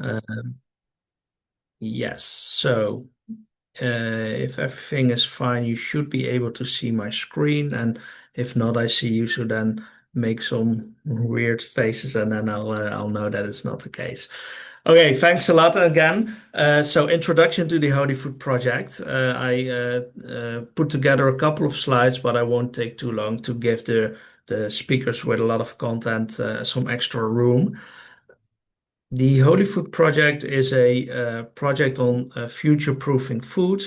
Uh, yes. So if everything is fine, you should be able to see my screen. And if not, I see you. So then make some weird faces, and then I'll know that it's not the case. Okay, thanks a lot again. So introduction to the HOLiFOOD project. I put together a couple of slides, but I won't take too long to give the speakers with a lot of content some extra room. The HOLiFOOD project is a project on future-proofing food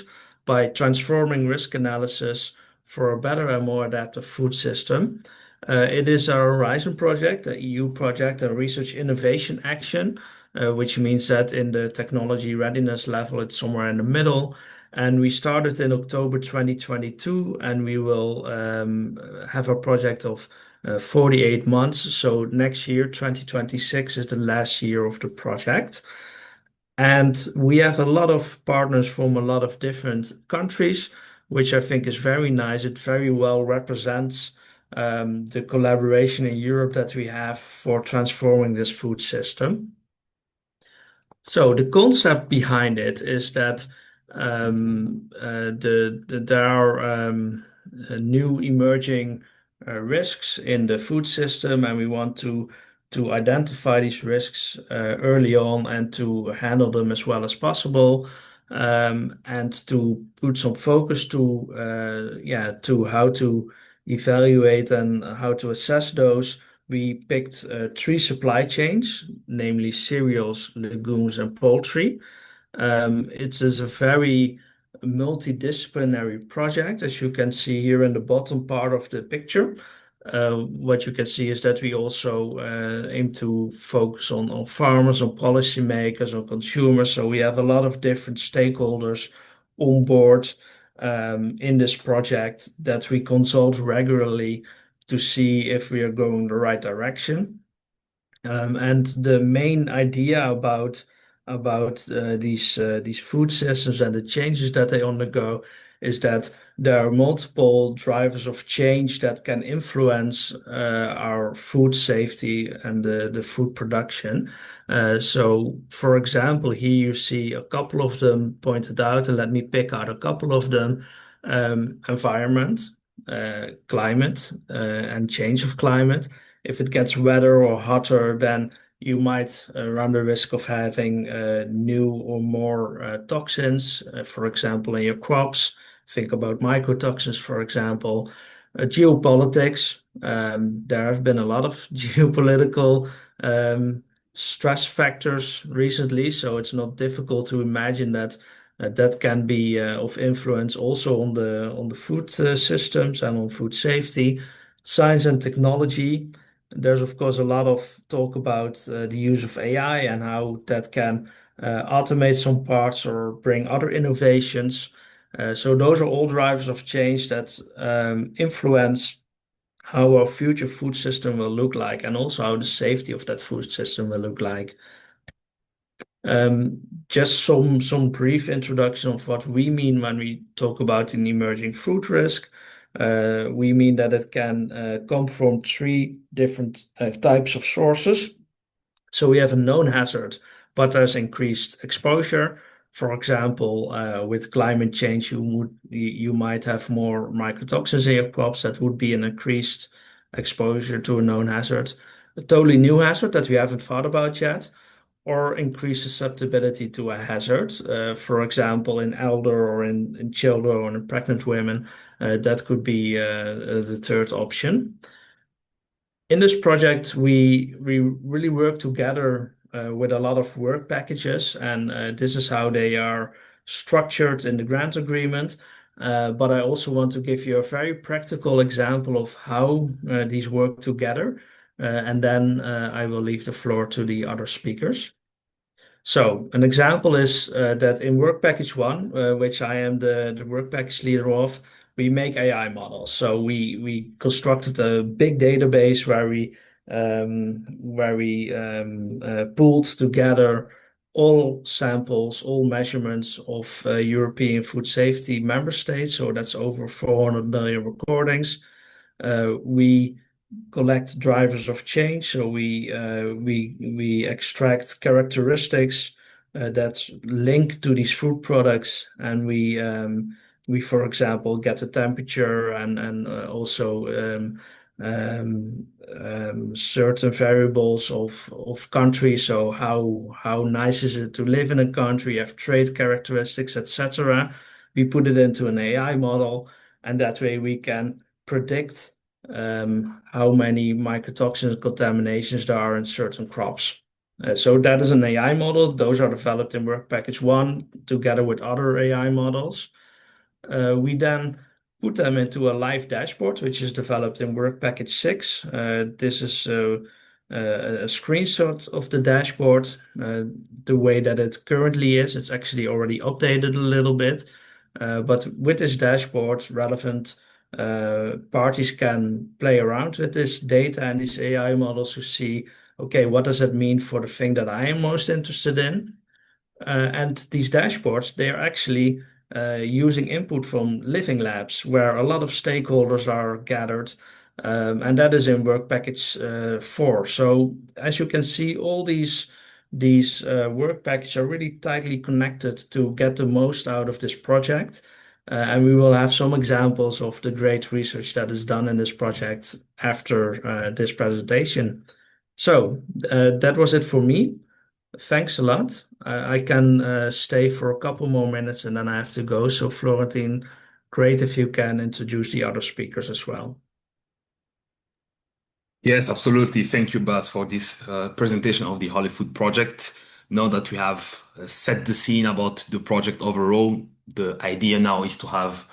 by transforming risk analysis for a better and more adaptive food system. It is a Horizon project, a EU project, a research innovation action, which means that in the technology readiness level, it's somewhere in the middle. And we started in October 2022, and we will have a project of 48 months. So next year, 2026, is the last year of the project. And we have a lot of partners from a lot of different countries, which I think is very nice. It very well represents the collaboration in Europe that we have for transforming this food system. So the concept behind it is that there are new emerging risks in the food system, and we want to identify these risks early on and to handle them as well as possible, and to put some focus to how to evaluate and how to assess those. We picked three supply chains, namely cereals, legumes, and poultry. It is a very multidisciplinary project, as you can see here in the bottom part of the picture. What you can see is that we also aim to focus on farmers, on policymakers, on consumers. So we have a lot of different stakeholders on board in this project that we consult regularly to see if we are going the right direction. And the main idea about these food systems and the changes that they undergo is that there are multiple drivers of change that can influence our food safety and the food production. So, for example, here you see a couple of them pointed out, and let me pick out a couple of them. Environment, climate, and change of climate. If it gets wetter or hotter, then you might run the risk of having new or more toxins, for example, in your crops. Think about mycotoxins, for example. Geopolitics. There have been a lot of geopolitical stress factors recently, so it's not difficult to imagine that that can be of influence also on the food systems and on food safety. Science and technology. There's, of course, a lot of talk about the use of AI and how that can automate some parts or bring other innovations. So those are all drivers of change that influence how our future food system will look like, and also how the safety of that food system will look like. Just some brief introduction of what we mean when we talk about an emerging food risk. We mean that it can come from three different types of sources. So we have a known hazard, but there's increased exposure. For example, with climate change, you might have more mycotoxins in your crops. That would be an increased exposure to a known hazard. A totally new hazard that we haven't thought about yet, or increase susceptibility to a hazard. For example, in elder or in children or in pregnant women, that could be the third option. In this project, we really work together with a lot of work packages, and this is how they are structured in the grant agreement. But I also want to give you a very practical example of how these work together, and then I will leave the floor to the other speakers. So an example is that in work package one, which I am the work package leader of, we make AI models. So we constructed a big database where we pulled together all samples, all measurements of European food safety member states. So that's over 400 million recordings. We collect drivers of change. So we extract characteristics that link to these food products, and we, for example, get the temperature and also certain variables of country. So how nice is it to live in a country? Have trade characteristics, etc. We put it into an AI model, and that way we can predict how many mycotoxins and contaminations there are in certain crops. So that is an AI model. Those are developed in Work Package 1 together with other AI models. We then put them into a live dashboard, which is developed in Work Package 6. This is a screenshot of the dashboard. The way that it currently is, it's actually already updated a little bit. But with this dashboard, relevant parties can play around with this data and these AI models to see, okay, what does that mean for the thing that I am most interested in? And these dashboards, they are actually using input from living labs where a lot of stakeholders are gathered. And that is in Work Package 4. So as you can see, all these work packages are really tightly connected to get the most out of this project. And we will have some examples of the great research that is done in this project after this presentation. So that was it for me. Thanks a lot. I can stay for a couple more minutes and then I have to go. So, Florentine, great if you can introduce the other speakers as well. Yes, absolutely. Thank you, Bas, for this presentation of the HOLiFOOD project. Now that we have set the scene about the project overall, the idea now is to have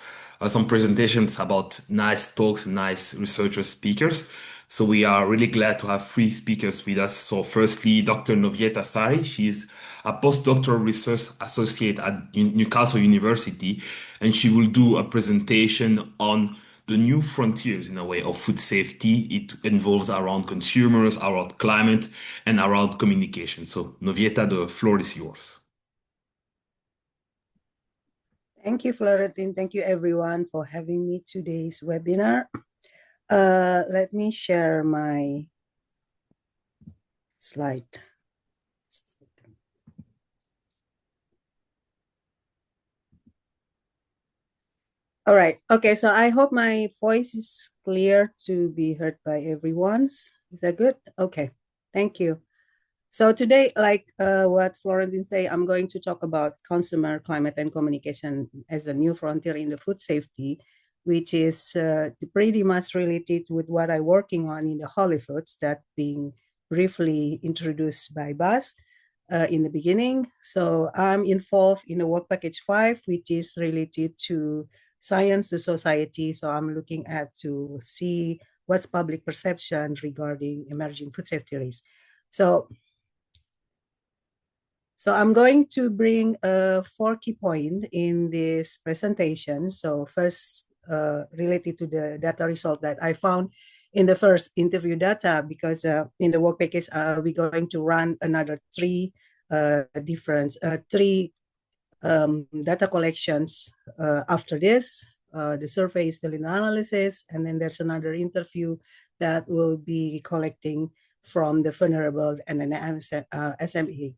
some presentations about nice talks, nice researchers, speakers. So we are really glad to have three speakers with us. So firstly, Dr. Novieta Sari. She's a postdoctoral research associate at Newcastle University, and she will do a presentation on the new frontiers in a way of food safety. It involves around consumers, around climate, and around communication. So, Novieta, the floor is yours. Thank you, Florentine. Thank you, everyone, for having me today's webinar. Let me share my slide. All right. Okay. So I hope my voice is clear to be heard by everyone. Is that good? Okay. Thank you. So today, like what Florentine said, I'm going to talk about consumer climate and communication as a new frontier in the food safety, which is pretty much related with what I'm working on in the HOLiFOODs that being briefly introduced by Bas in the beginning. So I'm involved in the work package 5, which is related to science to society. So I'm looking at to see what's public perception regarding emerging food safety risks. So I'm going to bring 4 key points in this presentation. So first, related to the data result that I found in the first interview data, because in the work package, we're going to run another 3 different data collections after this. The survey is still in analysis, and then there's another interview that will be collecting from the vulnerable and then SME.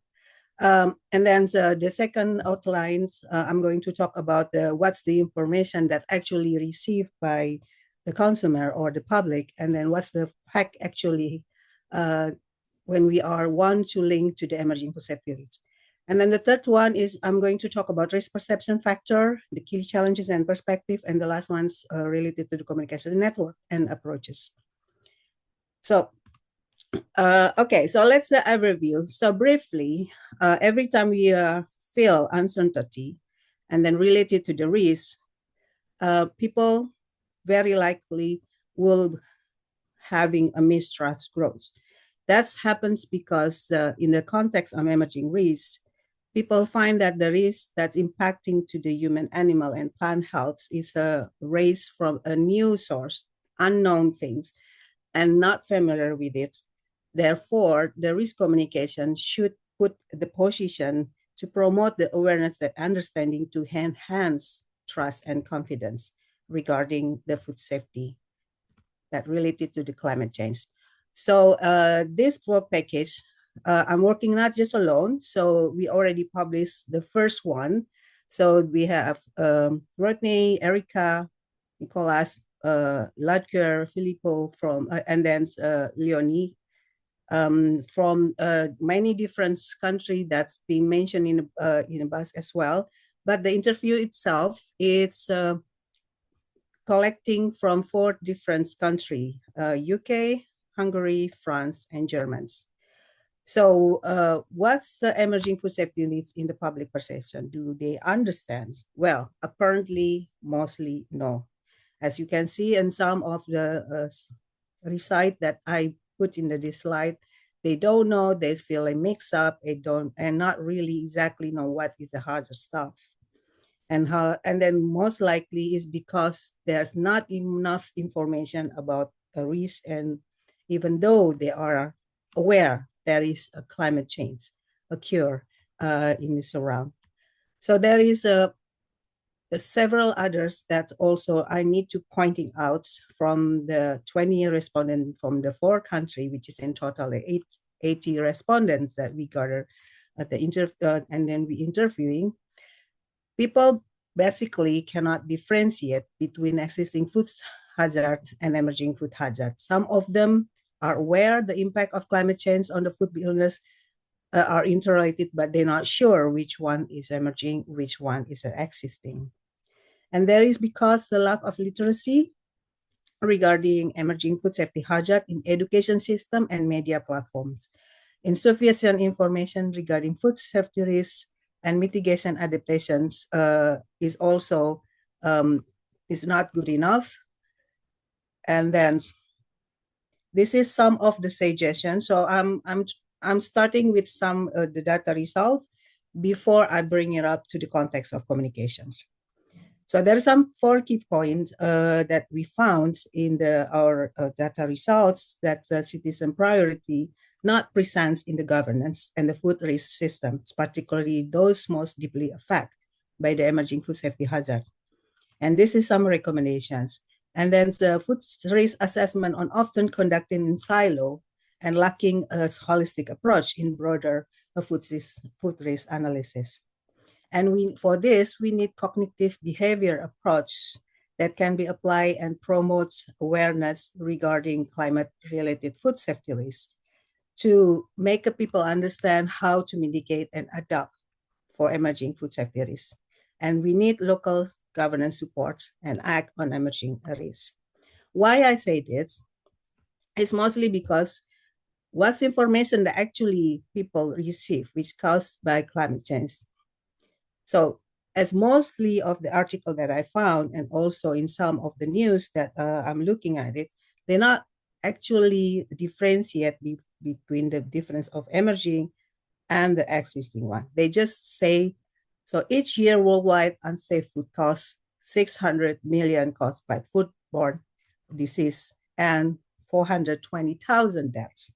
And then the second outlines, I'm going to talk about what's the information that actually received by the consumer or the public, and then what's the fact actually when we are want to link to the emerging food safety risks. And then the third one is I'm going to talk about risk perception factor, the key challenges and perspective, and the last one's related to the communication network and approaches. So okay, so let's overview. So briefly, every time we feel uncertainty and then related to the risk, people very likely will having a mistrust growth. That happens because in the context of emerging risks, people find that the risk that's impacting to the human, animal, and plant health is raised from a new source, unknown things, and not familiar with it. Therefore, the risk communication should put the position to promote the awareness and understanding to enhance trust and confidence regarding the food safety. that related to the climate change. So this 4 package, I'm working not just alone. So we already published the first one. So we have Rodney, Erica, Nicolas, Ladker, Filippo from, and then Leonie from many different countries that's being mentioned in the bus as well. But the interview itself, it's collecting from 4 different countries, UK, Hungary, France, and Germans. So what's the emerging food safety risks in the public perception? Do they understand? Well, apparently, mostly no. As you can see in some of the recite that I put in this slide, they don't know, they feel a mix up, they don't, and not really exactly know what is the hazard stuff. And then most likely is because there's not enough information about the risk, and even though they are aware there is a climate change occur in this around. So there is several others that also I need to pointing out from the 20 respondents from the 4 countries, which is in total 80 respondents that we gather at the and then we interviewing. People basically cannot differentiate between existing food hazard and emerging food hazard. Some of them are aware the impact of climate change on the food illness are interrelated, but they're not sure which one is emerging, which one is existing. And there is because the lack of literacy regarding emerging food safety hazard in education system and media platforms. Insufficient information regarding food safety risks and mitigation adaptations is also is not good enough. And then this is some of the suggestions. So I'm starting with some the data results before I bring it up to the context of communications. So there are some 4 key points that we found in our data results that the citizen priority not present in the governance and the food risk systems, particularly those most deeply affected by the emerging food safety hazard. And this is some recommendations. And then the food risk assessment on often conducted in silo and lacking a holistic approach in broader food risk analysis. And for this, we need cognitive behavior approach that can be applied and promotes awareness regarding climate-related food safety risks to make people understand how to mitigate and adapt for emerging food safety risks. And we need local governance support and act on emerging risks. Why I say this is mostly because what's information that actually people receive, which caused by climate change. So as mostly of the article that I found, and also in some of the news that I'm looking at it, they're not actually differentiate between the difference of emerging and the existing one. They just say, so each year worldwide unsafe food costs 600 million caused by foodborne disease and 420,000 deaths.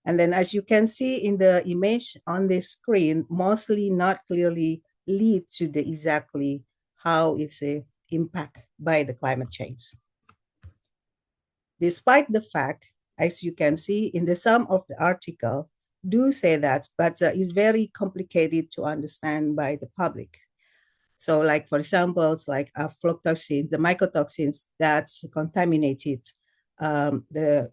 And then as you can see in the image on this screen, mostly not clearly lead to the exactly how it's a impact by the climate change. Despite the fact, as you can see in the sum of the article, do say that, but it's very complicated to understand by the public. So like, for example, it's like aflatoxins, the mycotoxins that's contaminated the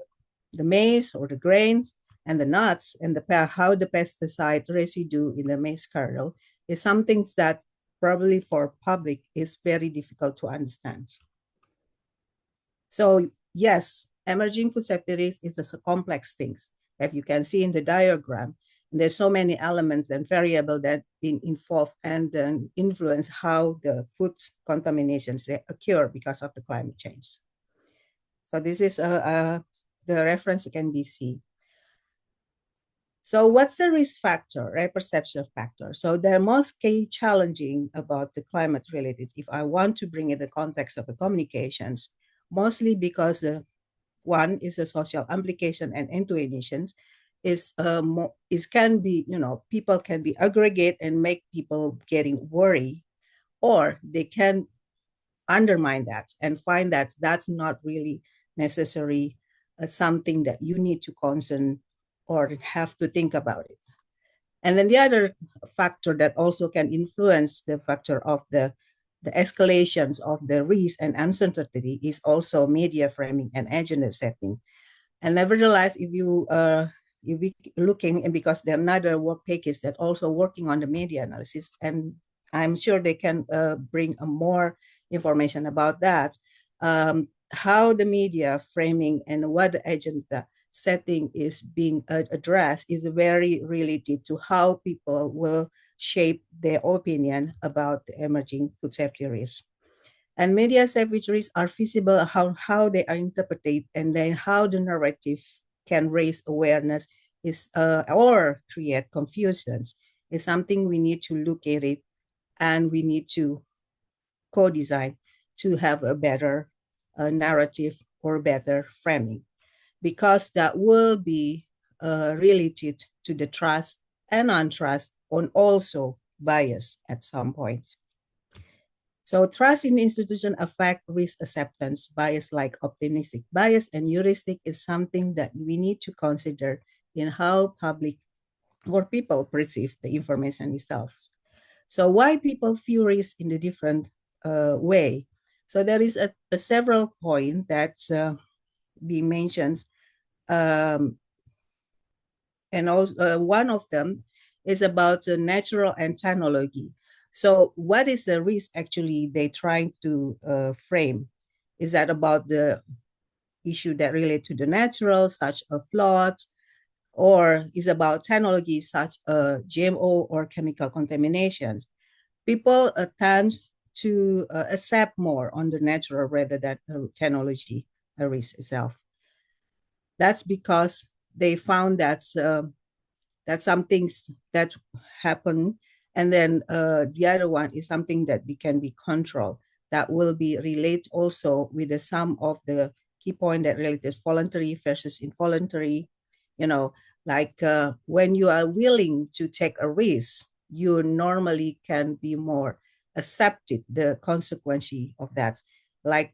maize or the grains and the nuts, and how the pesticide residue in the maize kernel is something that probably for public is very difficult to understand. So yes, emerging food safety risk is a complex thing. If you can see in the diagram, there's so many elements and variables that been involved and influence how the food contaminations occur because of the climate change. So this is the reference can be seen. So what's the risk factor, right? Perception factor. So the most key challenging about the climate related, if I want to bring in the context of the communications, mostly because one is a social implication and intuitions is can be, people can be aggregate and make people getting worried, or they can undermine that and find that that's not really necessary something that you need to concern or have to think about it. And then the other factor that also can influence the factor of the escalations of the risk and uncertainty is also media framing and agenda setting. And nevertheless, if we looking, and because there are another work package that also working on the media analysis, and I'm sure they can bring more information about that, how the media framing and what the agenda setting is being addressed is very related to how people will shape their opinion about the emerging food safety risks. And media safety risks are visible how they are interpreted, and then how the narrative can raise awareness is or create confusions is something we need to look at it, and we need to co-design to have a better narrative or better framing, because that will be related to the trust and untrust, and also bias at some point. So trust in the institution affect risk acceptance. Bias like optimistic bias and heuristic is something that we need to consider in how public or people perceive the information itself. So why people view risk in a different way? So there is a several point that being mentioned, and also one of them is about natural and technology. So what is the risk actually they trying to frame? Is that about the issue that relate to the natural, such as floods, or is about technology such as GMO or chemical contaminations? People tend to accept more on the natural rather than technology risk itself. That's because they found that some things that happen, and then the other one is something that can be controlled, that will be relate also with the sum of the key point that related voluntary versus involuntary. Like when you are willing to take a risk, you normally can be more accepted the consequence of that. Like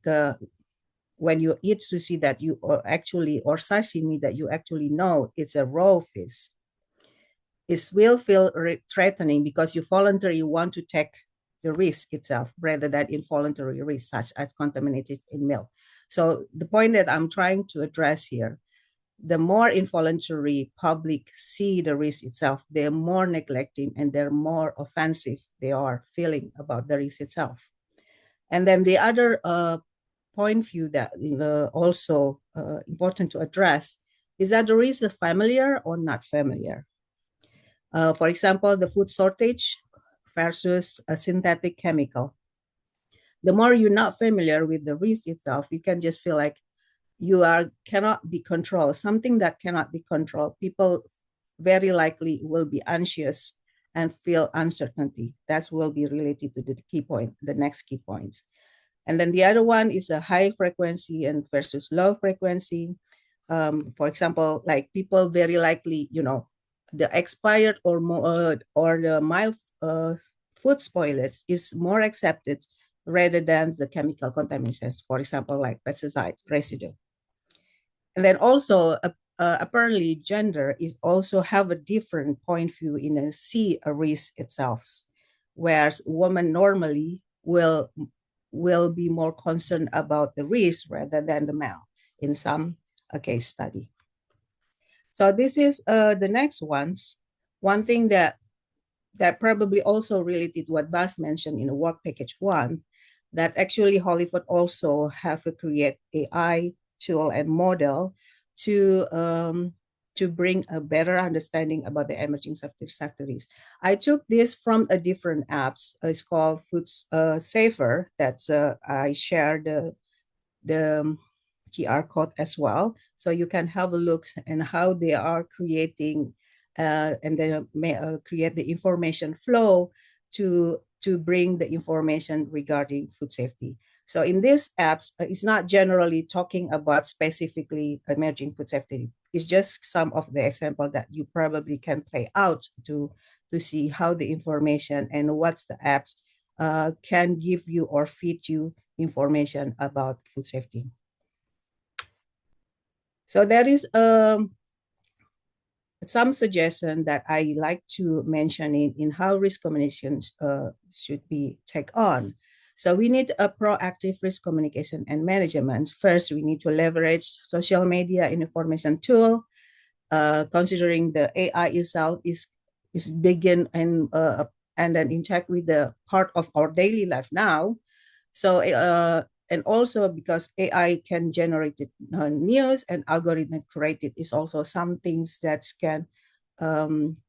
when you eat sushi that you or sashimi that you actually know it's a raw fish, it will feel threatening because you voluntarily want to take the risk itself rather than involuntary risk, such as contaminated in milk. So the point that I'm trying to address here, the more involuntary public see the risk itself, they're more neglecting and they're more offensive they are feeling about the risk itself. And then the other point view that also important to address is that the risk is familiar or not familiar. For example, the food shortage versus a synthetic chemical. The more you're not familiar with the risk itself, you can just feel like cannot be controlled. Something that cannot be controlled, people very likely will be anxious and feel uncertainty. That will be related to the key point, the next key points. And then the other one is a high frequency and versus low frequency. For example, like people very likely, the expired or the mild food spoilage is more accepted rather than the chemical contaminants, for example, like pesticides residue. And then also, apparently, gender is also have a different point of view in a risk itself, whereas women normally will be more concerned about the risk rather than the male in some case study. So this is the next ones. One thing that probably also related to what Bas mentioned in the work package 1, that actually HOLiFOOD also have to create AI tool and model to bring a better understanding about the emerging safety risk. I took this from a different apps. It's called Food Safer. That's I shared the QR code as well, so you can have a look and how they are creating and then create the information flow to bring the information regarding food safety. So in these apps, it's not generally talking about specifically emerging food safety. It's just some of the example that you probably can play out to see how the information and what's the apps can give you or feed you information about food safety. So there is some suggestion that I like to mention in how risk communications should be taken on. So we need a proactive risk communication and management. First, we need to leverage social media information tool, considering the AI itself is begin and then interact with the part of our daily life now. So and also because AI can generate news and algorithmic created is also some things that can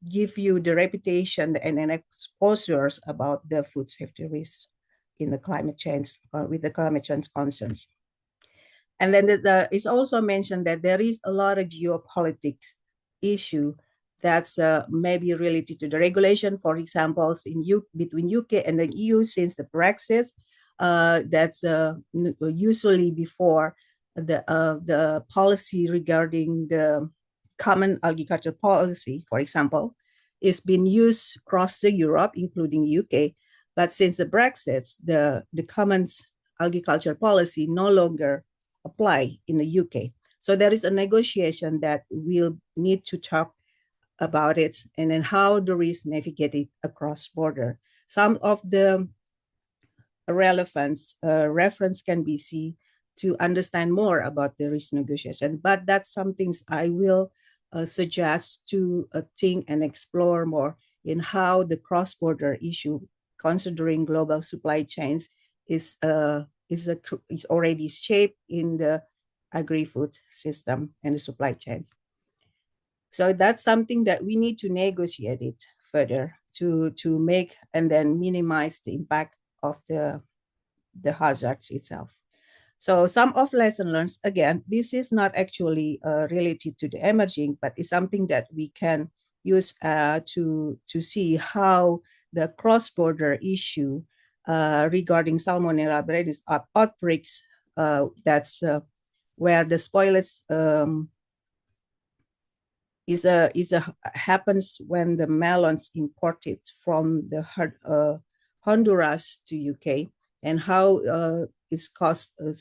give you the reputation and exposures about the food safety risks in the climate change with the climate change concerns. And then it's also mentioned that there is a lot of geopolitics issue that's maybe related to the regulation, for example, between UK and the EU since the Brexit. That's usually before the policy regarding the common agriculture policy, for example, is being used across the Europe, including UK. But since the Brexit, the common agriculture policy no longer apply in the UK. So there is a negotiation that we'll need to talk about it and then how the risk navigated across border. Some of the relevance reference can be seen to understand more about the risk negotiation, but that's some things I will suggest to think and explore more in how the cross-border issue, considering global supply chains, is already shaped in the agri-food system and the supply chains. So that's something that we need to negotiate it further to make and then minimize the impact of the hazards itself. So some of lesson learned, again, this is not actually related to the emerging, but it's something that we can use to see how the cross-border issue regarding Salmonella brevis outbreaks, that's where the spoilage happens when the melons imported from the Honduras to UK, and how it's caused a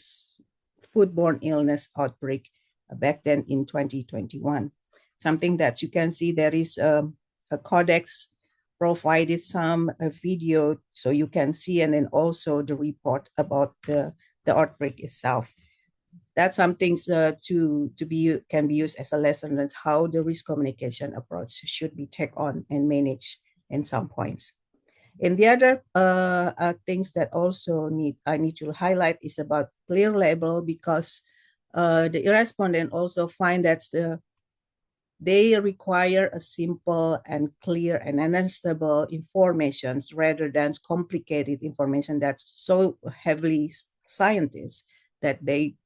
foodborne illness outbreak back then in 2021. Something that you can see there is a codex provided some video so you can see, and then also the report about the outbreak itself. That's some things can be used as a lesson on how the risk communication approach should be taken on and managed in some points. And the other things that also I need to highlight is about clear label, because the respondent also find that they require a simple and clear and understandable information rather than complicated information that's so heavily scientist that they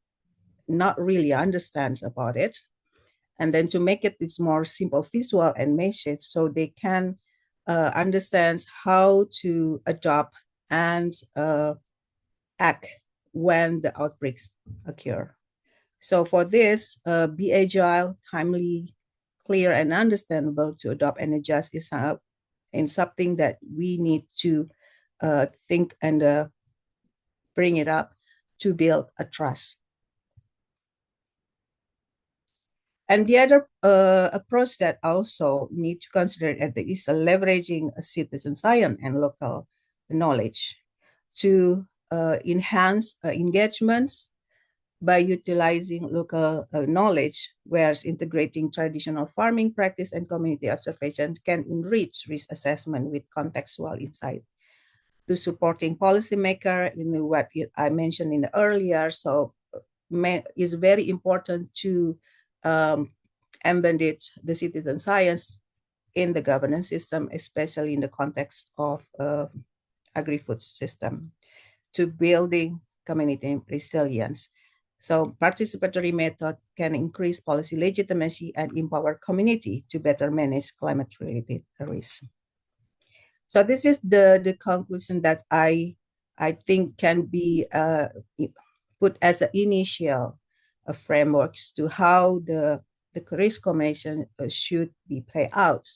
not really understand about it. And then to make it this more simple visual and message so they can understand how to adopt and act when the outbreaks occur. So for this, be agile, timely, clear, and understandable to adopt and adjust is something that we need to think and bring it up to build a trust. And the other approach that also need to consider is leveraging citizen science and local knowledge to enhance engagements by utilizing local knowledge, whereas integrating traditional farming practice and community observation can enrich risk assessment with contextual insight. To supporting policymaker in what I mentioned in the earlier, so it's very important to embedded the citizen science in the governance system, especially in the context of agri-food system, to building community resilience. So participatory method can increase policy legitimacy and empower community to better manage climate-related risks. So this is the conclusion that I think can be put as an initial frameworks to how the risk combination should be played out.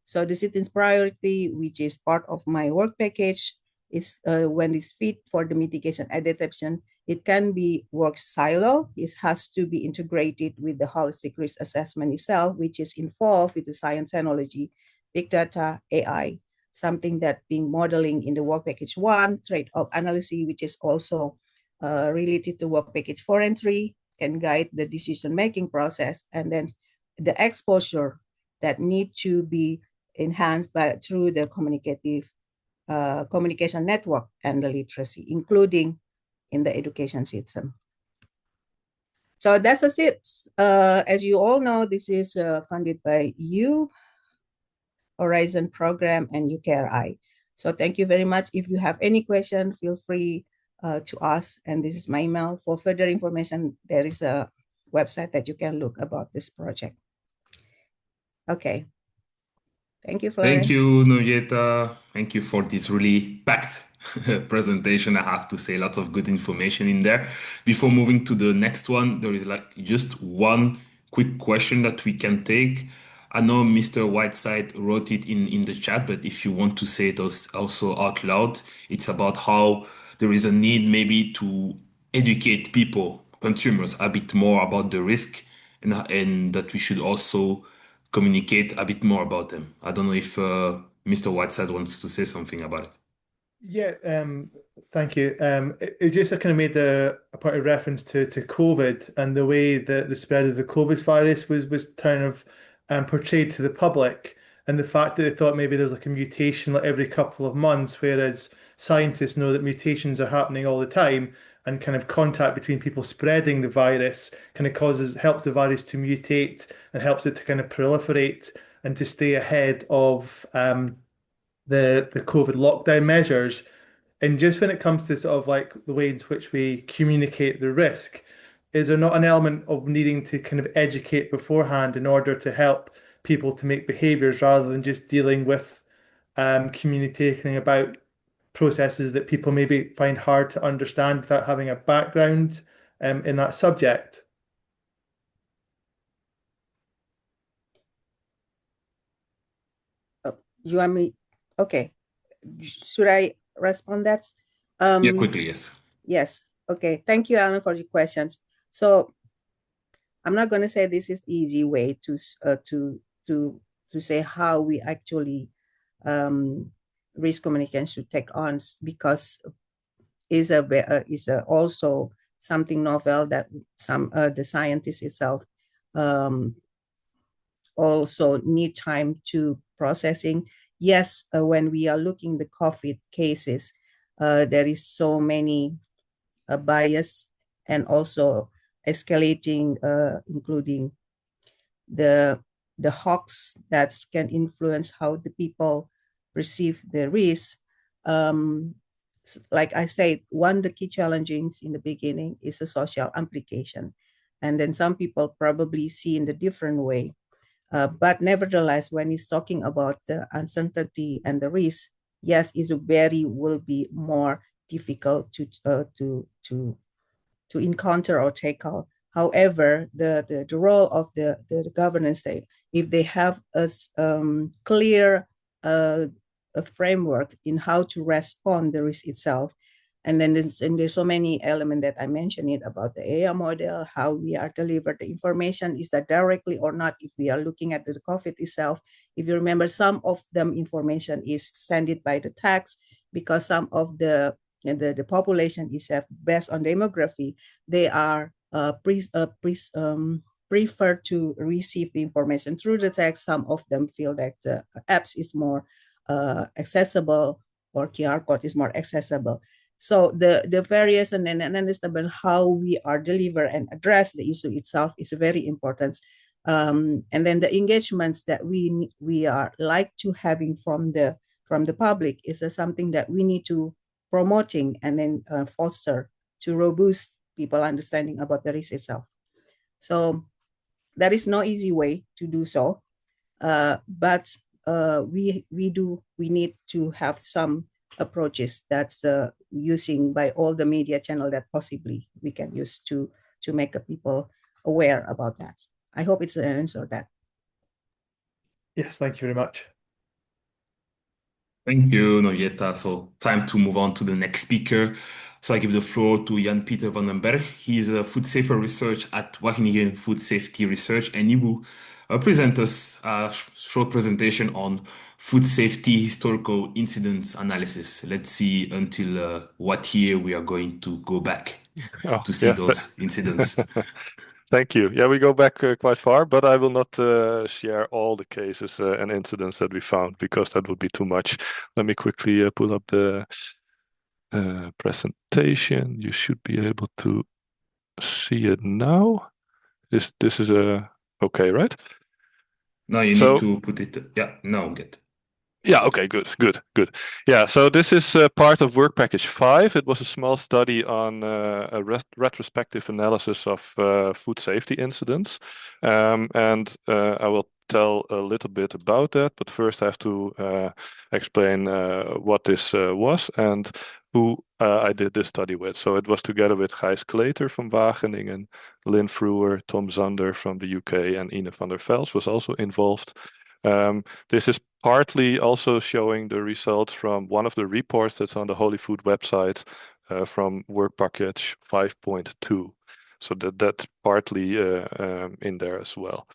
So the citizen's priority, which is part of my work package, is when it's fit for the mitigation adaptation, It can be work silo. It has to be integrated with the holistic risk assessment itself, which is involved with the science technology, big data, AI, something that being modeling in the work package 1, trade-off analysis, which is also related to work package 4 and 3, can guide the decision-making process, and then the exposure that need to be enhanced through the communication network and the literacy, including in the education system. So that's it. As you all know, this is funded by Horizon Program and UKRI. So thank you very much. If you have any question, feel free to ask. And this is my email. For further information, there is a website that you can look about this project. Okay. Thank you, Thank you, Novieta. Thank you for this really packed presentation. I have to say, lots of good information in there. Before moving to the next one, there is like just one quick question that we can take. I know Mr. Whiteside wrote it in the chat, but if you want to say it also out loud, it's about how there is a need maybe to educate people, consumers, a bit more about the risk, and that we should also communicate a bit more about them. I don't know if Mr. Whiteside wants to say something about it. Yeah, thank you. It just I kind of made a point of reference to COVID and the way that the spread of the COVID virus was kind of portrayed to the public, and the fact that they thought maybe there's like a mutation like every couple of months, whereas scientists know that mutations are happening all the time, and kind of contact between people spreading the virus kind of helps the virus to mutate and helps it to kind of proliferate and to stay ahead of the COVID lockdown measures. And just when it comes to sort of like the way in which we communicate the risk, is there not an element of needing to kind of educate beforehand in order to help people to make behaviors rather than just dealing with communicating about processes that people maybe find hard to understand without having a background in that subject? You want me? Okay. Should I respond that? Yeah, quickly, yes. Yes. Okay. Thank you, Alan, for the questions. So I'm not going to say this is easy way to say how we actually risk communication should take on, because is also something novel that some the scientists itself also need time to processing. Yes, when we are looking the COVID cases, there is so many bias and also escalating, including the hawks that can influence how the people perceive the risk. Like I said, one of the key challenges in the beginning is a social implication, and then some people probably see in a different way. But nevertheless, when he's talking about the uncertainty and the risk, yes, will be more difficult to encounter or tackle. However, the role of the governance, if they have a clear a framework in how to respond the risk itself, and then there's so many elements that I mentioned it about the AI model, how we are delivered the information, is that directly or not. If we are looking at the COVID itself, if you remember, some of them information is sent it by the text, because some of the population is based on demography, they are prefer to receive the information through the text. Some of them feel that the apps is more accessible, or QR code is more accessible. So the various and understanding how we are deliver and address the issue itself is very important. And then the engagements that we are like to having from the public is something that we need to promoting and then foster to robust people understanding about the risk itself. So there is no easy way to do so, but we need to have some approaches that's using by all the media channel that possibly we can use to make people aware about that. I hope it's an answer that. Yes, thank you very much. Thank you, Novieta. So time to move on to the next speaker. So I give the floor to Jan-Pieter van den Berg. He's a food safety research at Wageningen Food Safety Research, and he will present us a short presentation on food safety historical incidents analysis. Let's see until what year we are going to go back Oh, to see yeah. those incidents. Thank you. Yeah, we go back quite far, but I will not share all the cases and incidents that we found because that would be too much. Let me quickly pull up the presentation. You should be able to see it now. This is okay, right? Now you need to put it. Yeah, now good. Yeah, okay, good. Yeah, so this is part of work package 5. It was a small study on a retrospective analysis of food safety incidents. And I will tell a little bit about that, but first I have to explain what this was and who I did this study with. So it was together with Gijs Kleter from Wageningen, Lynn Frewer, Tom Zander from the UK, and Ine van der Vels was also involved. This is partly also showing the results from one of the reports that's on the HOLiFOOD website from work package 5.2. So that's partly in there as well.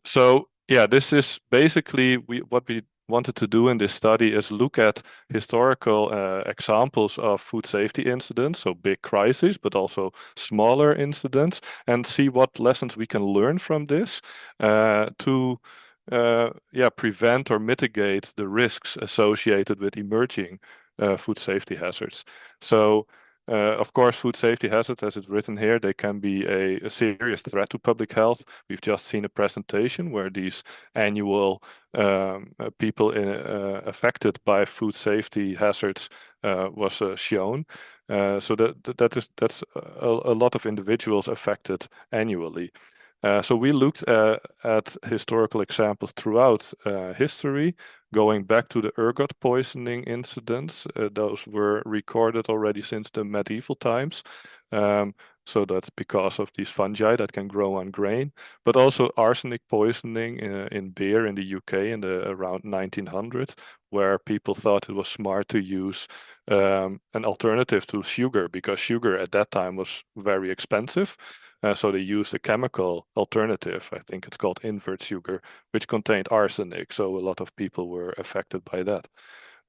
So yeah, this is basically what we wanted to do in this study is look at historical examples of food safety incidents, so big crises, but also smaller incidents, and see what lessons we can learn from this to prevent or mitigate the risks associated with emerging food safety hazards. So, of course, food safety hazards, as it's written here, they can be a serious threat to public health. We've just seen a presentation where these annual people affected by food safety hazards was shown. So that's a lot of individuals affected annually. So we looked at historical examples throughout history, going back to the ergot poisoning incidents. Those were recorded already since the medieval times. So that's because of these fungi that can grow on grain, but also arsenic poisoning in beer in the UK in the around 1900, where people thought it was smart to use an alternative to sugar because sugar at that time was very expensive. So they used a chemical alternative, I think it's called invert sugar, which contained arsenic. So a lot of people were affected by that.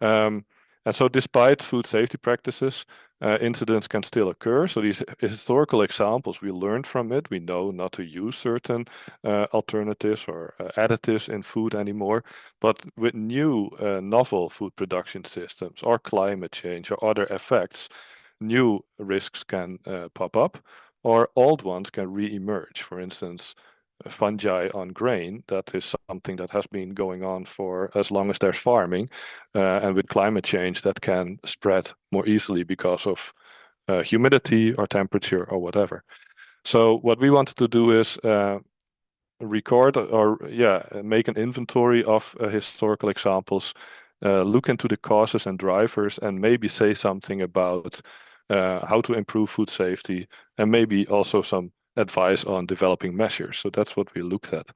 And so despite food safety practices, incidents can still occur. So these historical examples, we learned from it. We know not to use certain alternatives or additives in food anymore. But with new novel food production systems or climate change or other effects, new risks can pop up or old ones can re-emerge. For instance, fungi on grain, that is something that has been going on for as long as there's farming. And with climate change, that can spread more easily because of humidity or temperature or whatever. So what we wanted to do is record or make an inventory of historical examples, look into the causes and drivers, and maybe say something about how to improve food safety, and maybe also some advice on developing measures. So that's what we looked at.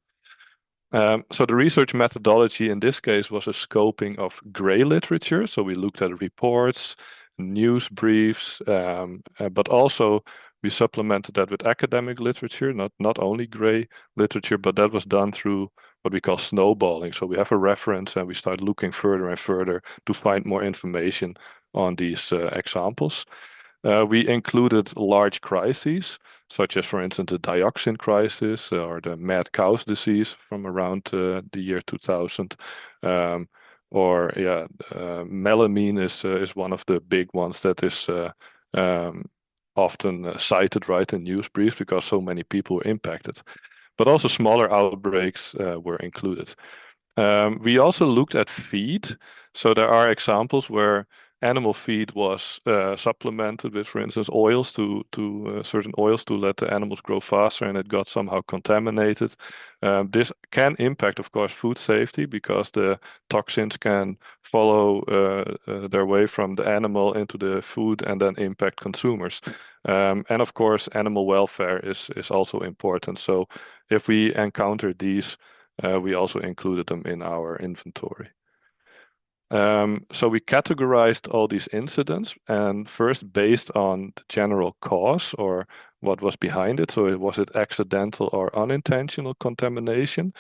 So the research methodology in this case was a scoping of gray literature. So we looked at reports, news briefs, but also we supplemented that with academic literature, not only gray literature, but that was done through what we call snowballing. So we have a reference and we start looking further and further to find more information on these examples. We included large crises, such as, for instance, the dioxin crisis or the mad cow's disease from around the year 2000. Melamine is one of the big ones that is often cited right in news briefs because so many people were impacted. But also smaller outbreaks were included. We also looked at feed. So there are examples where animal feed was supplemented with, for instance, oils to certain oils to let the animals grow faster, and it got somehow contaminated. This can impact, of course, food safety because the toxins can follow their way from the animal into the food and then impact consumers. And of course, animal welfare is also important. So if we encounter these, we also included them in our inventory. So we categorized all these incidents, and first based on the general cause or what was behind it. So was it accidental or unintentional contamination?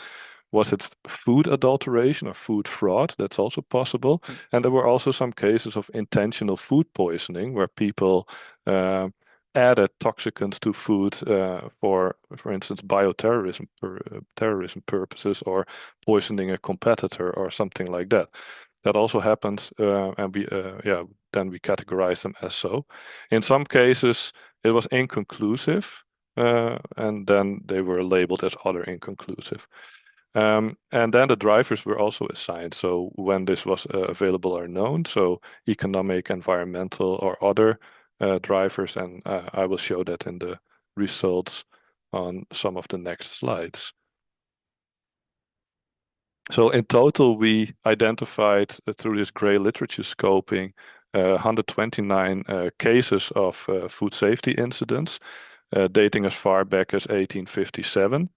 Was it food adulteration or food fraud? That's also possible. And there were also some cases of intentional food poisoning where people added toxicants to food for instance, bioterrorism terrorism purposes, or poisoning a competitor or something like that. That also happens, and then we categorize them as so. In some cases, it was inconclusive, and then they were labeled as other inconclusive. And then the drivers were also assigned. So when this was available or known, so economic, environmental, or other drivers, and I will show that in the results on some of the next slides. So in total, we identified through this gray literature scoping 129 cases of food safety incidents dating as far back as 1857.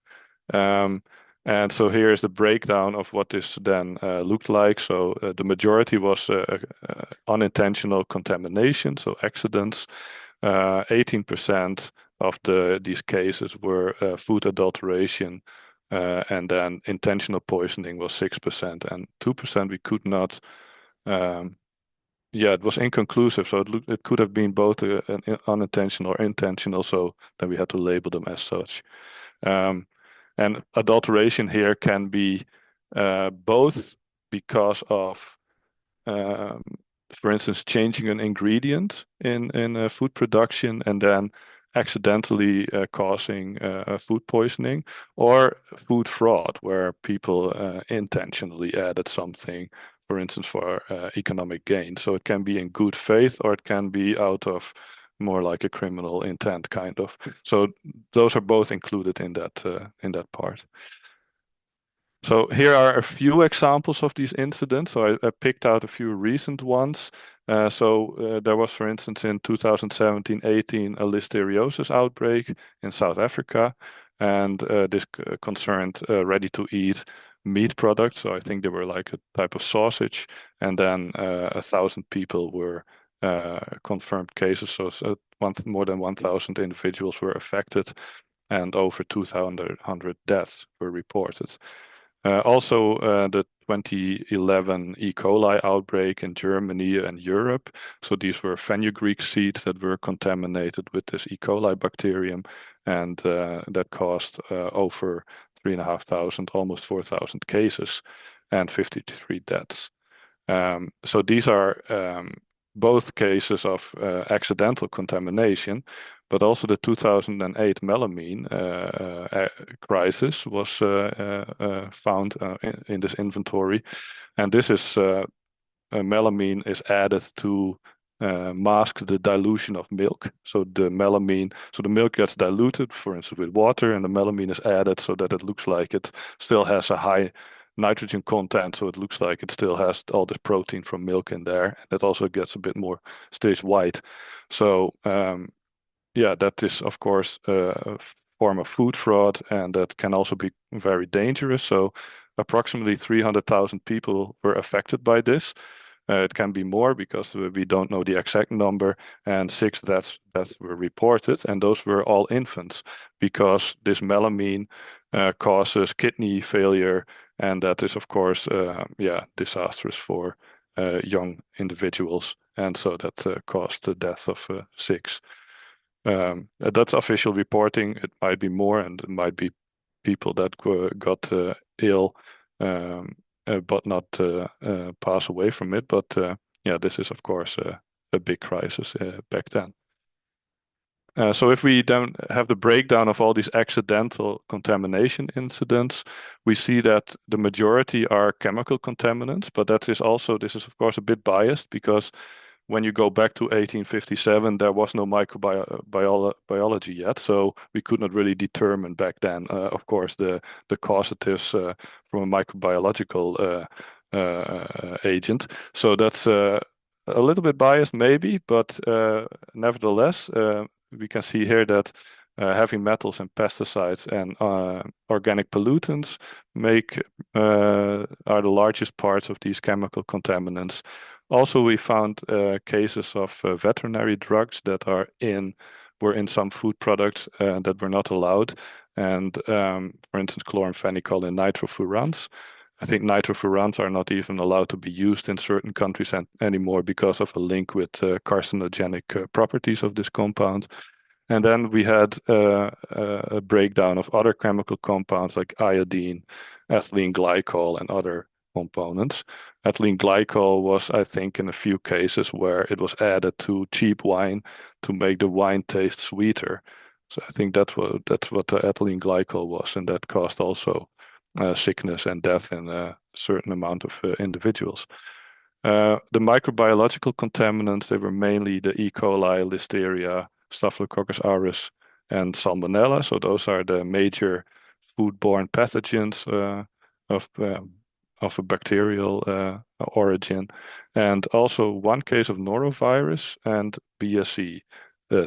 And so here is the breakdown of what this then looked like. So the majority was unintentional contamination, so accidents. 18% of these cases were food adulteration, and then intentional poisoning was 6%, and 2% we could not. It was inconclusive, so it could have been both an unintentional or intentional. So then we had to label them as such. And adulteration here can be both because of, for instance, changing an ingredient in food production and then accidentally causing food poisoning, or food fraud, where people intentionally added something, for instance, for economic gain. So it can be in good faith, or it can be out of more like a criminal intent, kind of. So those are both included in that part. So here are a few examples of these incidents. So I picked out a few recent ones. There was, for instance, in 2017-18, a listeriosis outbreak in South Africa, and this concerned ready-to-eat meat products. So I think they were like a type of sausage, and then 1,000 people were confirmed cases. So more than 1,000 individuals were affected, and over 200 deaths were reported. Also, the 2011 E. coli outbreak in Germany and Europe. So these were fenugreek seeds that were contaminated with this E. coli bacterium, and that caused over 3,500, almost 4,000 cases and 53 deaths. So these are both cases of accidental contamination, but also the 2008 melamine crisis was found in this inventory. And this is melamine is added to mask the dilution of milk. So the milk gets diluted, for instance, with water, and the melamine is added so that it looks like it still has a high nitrogen content, so it looks like it still has all this protein from milk in there. It also gets a bit more, stays white. So that is, of course, a form of food fraud, and that can also be very dangerous. So approximately 300,000 people were affected by this. It can be more because we don't know the exact number, and 6 deaths were reported, and those were all infants, because this melamine causes kidney failure, and that is, of course, disastrous for young individuals, and so that caused the death of 6. That's official reporting. It might be more, and it might be people that got ill, but not pass away from it. But this is, of course, a big crisis back then. So if we then have the breakdown of all these accidental contamination incidents, we see that the majority are chemical contaminants, but this is, of course, a bit biased, because when you go back to 1857, there was no microbiology yet, so we could not really determine back then, of course, the causatives from a microbiological agent. So that's a little bit biased, maybe, but nevertheless, we can see here that heavy metals and pesticides and organic pollutants are the largest parts of these chemical contaminants. Also, we found cases of veterinary drugs that were in some food products that were not allowed. And for instance, chloramphenicol and nitrofurans. I think nitrofurans are not even allowed to be used in certain countries anymore because of a link with carcinogenic properties of this compound. And then we had a breakdown of other chemical compounds like iodine, ethylene glycol, and other components. Ethylene glycol was, I think, in a few cases where it was added to cheap wine to make the wine taste sweeter. So I think that's what the ethylene glycol was, and that caused also sickness and death in a certain amount of individuals. The microbiological contaminants, they were mainly the E. coli, Listeria, Staphylococcus aureus, and Salmonella. So those are the major foodborne pathogens of a bacterial origin. And also one case of norovirus and BSE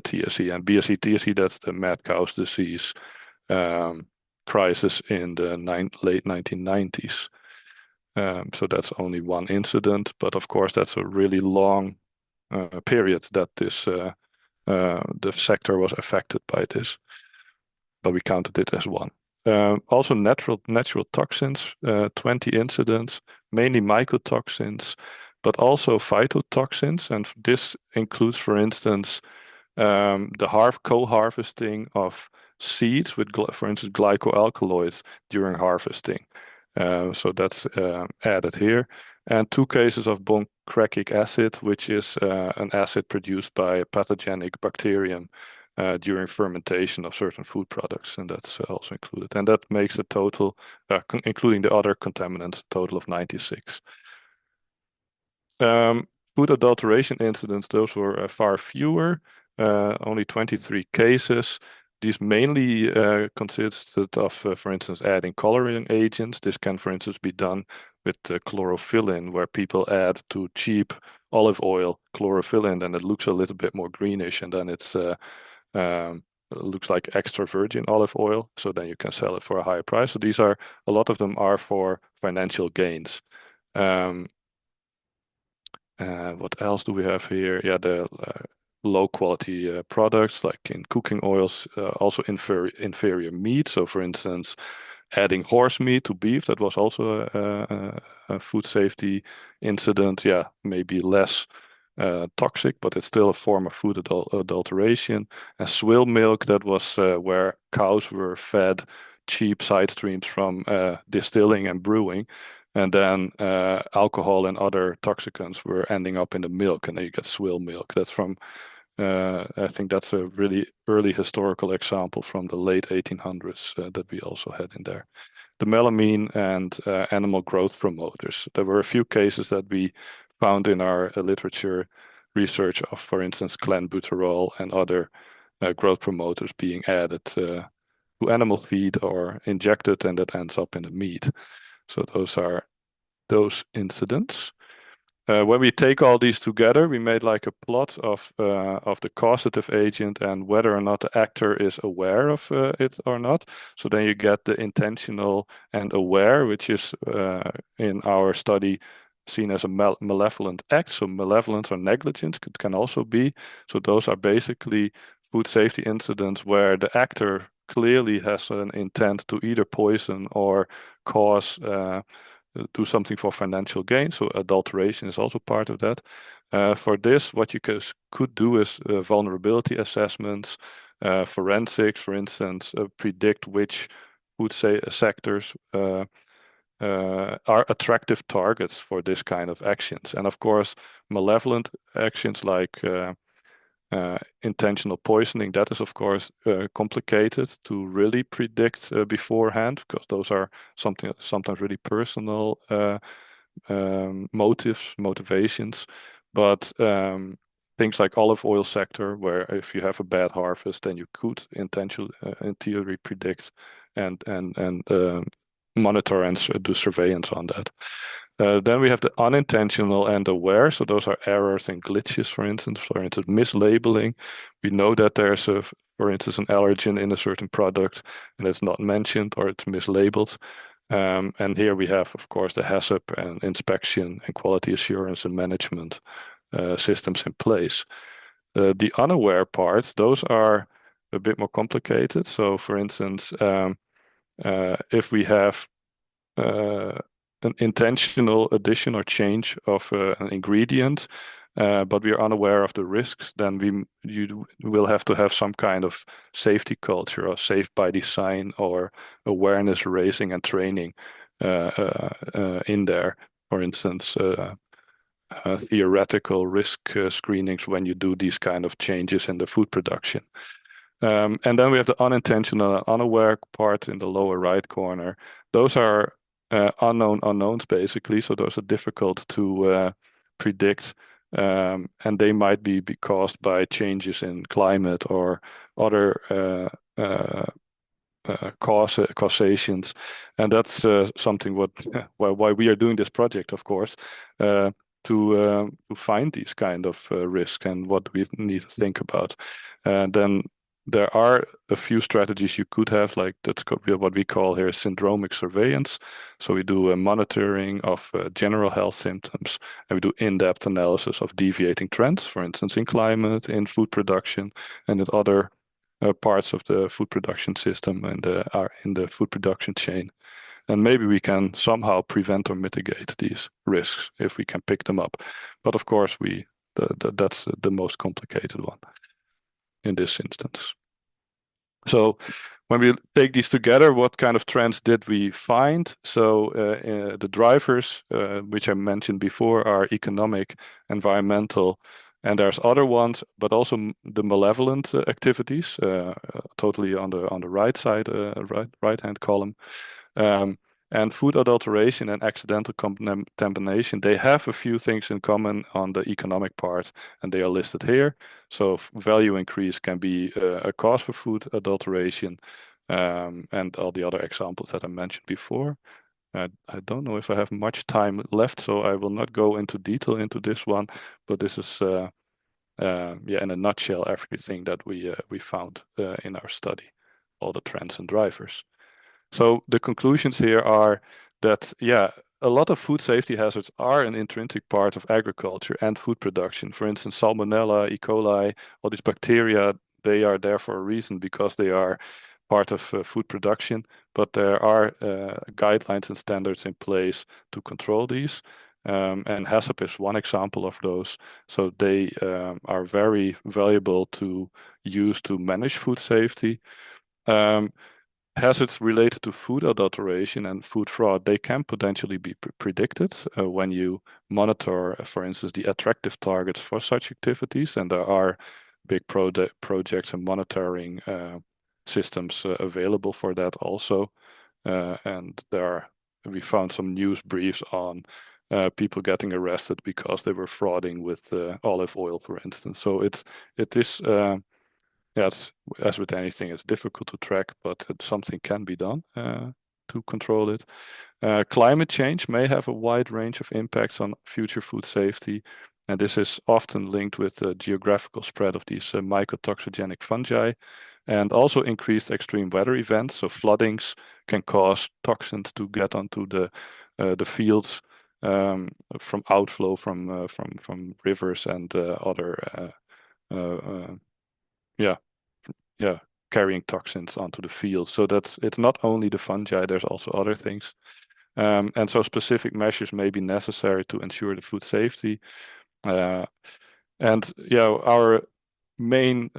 TSE. And BSE TSE, that's the mad cow's disease crisis in the late 1990s. So that's only one incident, but of course that's a really long period that the sector was affected by this, but we counted it as one. Also natural toxins, 20 incidents, mainly mycotoxins, but also phytotoxins, and this includes, for instance, the co-harvesting of seeds with, for instance, glycoalkaloids during harvesting. So that's added here. And 2 cases of boncrecic acid, which is an acid produced by a pathogenic bacterium during fermentation of certain food products, and that's also included. And that makes a total, including the other contaminants, a total of 96. Food adulteration incidents, those were far fewer, only 23 cases. These mainly consisted of, for instance, adding coloring agents. This can, for instance, be done with chlorophyllin, where people add to cheap olive oil chlorophyllin, and it looks a little bit more greenish, and then it looks like extra virgin olive oil. So then you can sell it for a higher price. So a lot of them are for financial gains. What else do we have here? Yeah, the low quality products like in cooking oils, also inferior meat. So for instance, adding horse meat to beef, that was also a food safety incident. Yeah, maybe less toxic, but it's still a form of food adulteration. And swill milk, that was where cows were fed cheap side streams from distilling and brewing. And then alcohol and other toxicants were ending up in the milk, and then you get swill milk. That's from, I think that's a really early historical example from the late 1800s that we also had in there. The melamine and animal growth promoters. There were a few cases that we found in our literature research of, for instance, clenbuterol and other growth promoters being added to animal feed or injected, and that ends up in the meat. So those are those incidents. When we take all these together, we made like a plot of the causative agent and whether or not the actor is aware of it or not. So then you get the intentional and aware, which is in our study seen as a malevolent act. So malevolence or negligence can also be. So those are basically food safety incidents where the actor clearly has an intent to either poison or cause do something for financial gain. So adulteration is also part of that. For this, what you could do is vulnerability assessments, forensics, for instance, predict which food sectors are attractive targets for this kind of actions. And of course, malevolent actions like intentional poisoning, that is of course complicated to really predict beforehand, because those are sometimes really personal motivations. But things like olive oil sector, where if you have a bad harvest, then you could intentionally, in theory, predict and monitor and do surveillance on that. Then we have the unintentional and aware. So those are errors and glitches, for instance, mislabeling. We know that there's for instance, an allergen in a certain product and it's not mentioned or it's mislabeled. And here we have, of course, the HACCP and inspection and quality assurance and management systems in place. The unaware parts, those are a bit more complicated. So, for instance, if we have an intentional addition or change of an ingredient, but we are unaware of the risks, then you will have to have some kind of safety culture or safe by design or awareness raising and training in there. For instance, theoretical risk screenings when you do these kind of changes in the food production. And then we have the unintentional and unaware part in the lower right corner. Those are unknown unknowns, basically. So those are difficult to predict. And they might be caused by changes in climate or other causations. And that's something why we are doing this project, of course, to find these kind of risks and what we need to think about. And then there are a few strategies you could have, like that's what we call here syndromic surveillance. So we do a monitoring of general health symptoms, and we do in-depth analysis of deviating trends, for instance, in climate, in food production, and in other parts of the food production system and are in the food production chain. And maybe we can somehow prevent or mitigate these risks if we can pick them up. But of course, that's the most complicated one in this instance. So when we take these together, what kind of trends did we find? So the drivers, which I mentioned before, are economic, environmental, and there's other ones, but also the malevolent activities, totally on the right side, right-hand column. And food adulteration and accidental contamination, they have a few things in common on the economic part, and they are listed here. So value increase can be a cause for food adulteration, and all the other examples that I mentioned before. I don't know if I have much time left, so I will not go into detail into this one, but this is, in a nutshell, everything that we found in our study, all the trends and drivers. So the conclusions here are that, a lot of food safety hazards are an intrinsic part of agriculture and food production. For instance, Salmonella, E. coli, all these bacteria, they are there for a reason because they are part of food production, but there are guidelines and standards in place to control these. And HACCP is one example of those. So they are very valuable to use to manage food safety. Hazards related to food adulteration and food fraud, they can potentially be predicted when you monitor, for instance, the attractive targets for such activities. And there are big projects and monitoring systems available for that also. And we found some news briefs on people getting arrested because they were frauding with olive oil, for instance. So it is yes, as with anything, it's difficult to track, but something can be done to control it. Climate change may have a wide range of impacts on future food safety, and this is often linked with the geographical spread of these mycotoxigenic fungi, and also increased extreme weather events. So floodings can cause toxins to get onto the fields from outflow from rivers and other carrying toxins onto the field. So it's not only the fungi, there's also other things. And so specific measures may be necessary to ensure the food safety. Our main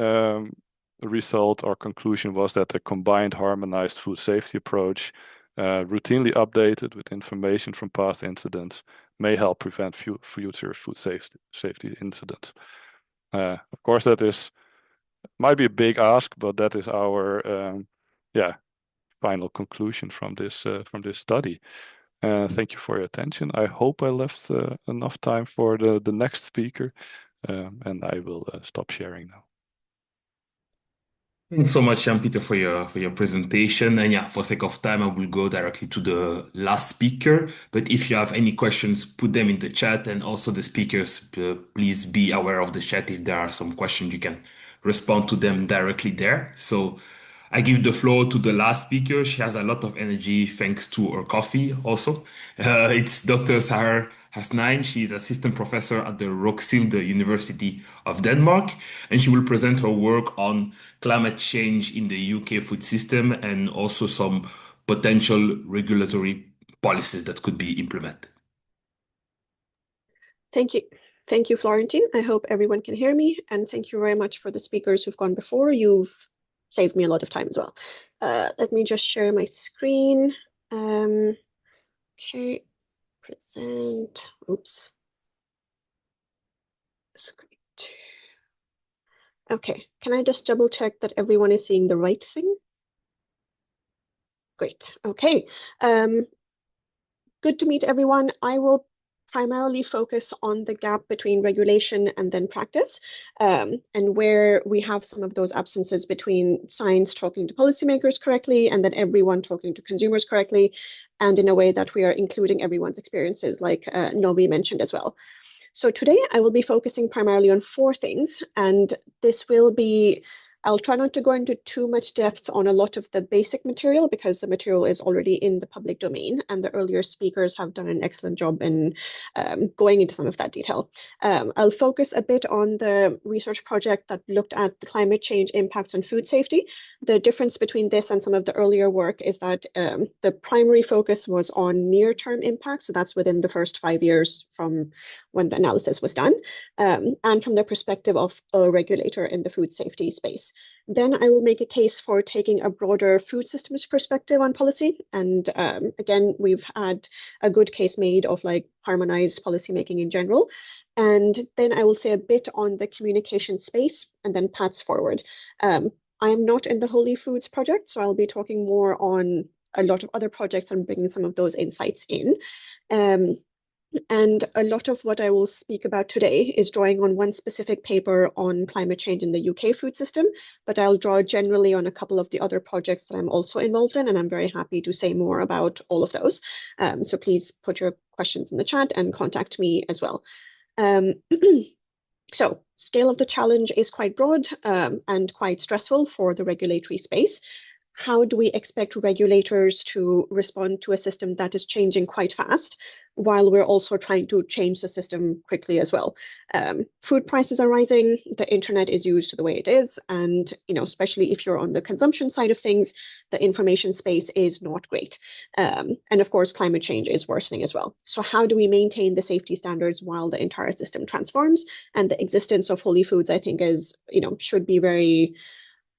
result or conclusion was that a combined harmonized food safety approach, routinely updated with information from past incidents, may help prevent future food safety incidents. Of course, that might be a big ask, but that is our final conclusion from this study. Thank you for your attention. I hope I left enough time for the next speaker, and I will stop sharing now. Thanks so much, Jan-Pieter, for your presentation. And yeah, for sake of time, I will go directly to the last speaker. But if you have any questions, put them in the chat. And also the speakers, please be aware of the chat. If there are some questions, you can respond to them directly there. So I give the floor to the last speaker. She has a lot of energy thanks to her coffee also. It's Dr. Saher Hasnain. She is assistant professor at the Roskilde University of Denmark, and she will present her work on climate change in the UK food system and also some potential regulatory policies that could be implemented. Thank you. Thank you, Florentine. I hope everyone can hear me. And thank you very much for the speakers who've gone before. You've saved me a lot of time as well. Let me just share my screen. Okay, present. Oops. Screen. Okay, can I just double check that everyone is seeing the right thing? Great. Okay. Good to meet everyone. I will primarily focus on the gap between regulation and then practice, and where we have some of those absences between science talking to policymakers correctly and then everyone talking to consumers correctly, and in a way that we are including everyone's experiences, like Novi mentioned as well. So today I will be focusing primarily on 4 things, and this will be, I'll try not to go into too much depth on a lot of the basic material because the material is already in the public domain, and the earlier speakers have done an excellent job in going into some of that detail. I'll focus a bit on the research project that looked at the climate change impacts on food safety. The difference between this and some of the earlier work is that the primary focus was on near-term impacts, so that's within the first 5 years from when the analysis was done, and from the perspective of a regulator in the food safety space. Then I will make a case for taking a broader food systems perspective on policy. And again, we've had a good case made of like harmonized policymaking in general. And then I will say a bit on the communication space and then paths forward. I am not in the HOLiFOOD project, so I'll be talking more on a lot of other projects and bringing some of those insights in. And a lot of what I will speak about today is drawing on one specific paper on climate change in the UK food system, but I'll draw generally on a couple of the other projects that I'm also involved in, and I'm very happy to say more about all of those. So please put your questions in the chat and contact me as well. So scale of the challenge is quite broad and quite stressful for the regulatory space. How do we expect regulators to respond to a system that is changing quite fast, while we're also trying to change the system quickly as well? Food prices are rising, the internet is used the way it is, and especially if you're on the consumption side of things, the information space is not great. And of course, climate change is worsening as well. So how do we maintain the safety standards while the entire system transforms? And the existence of HOLiFOOD, I think, is should be very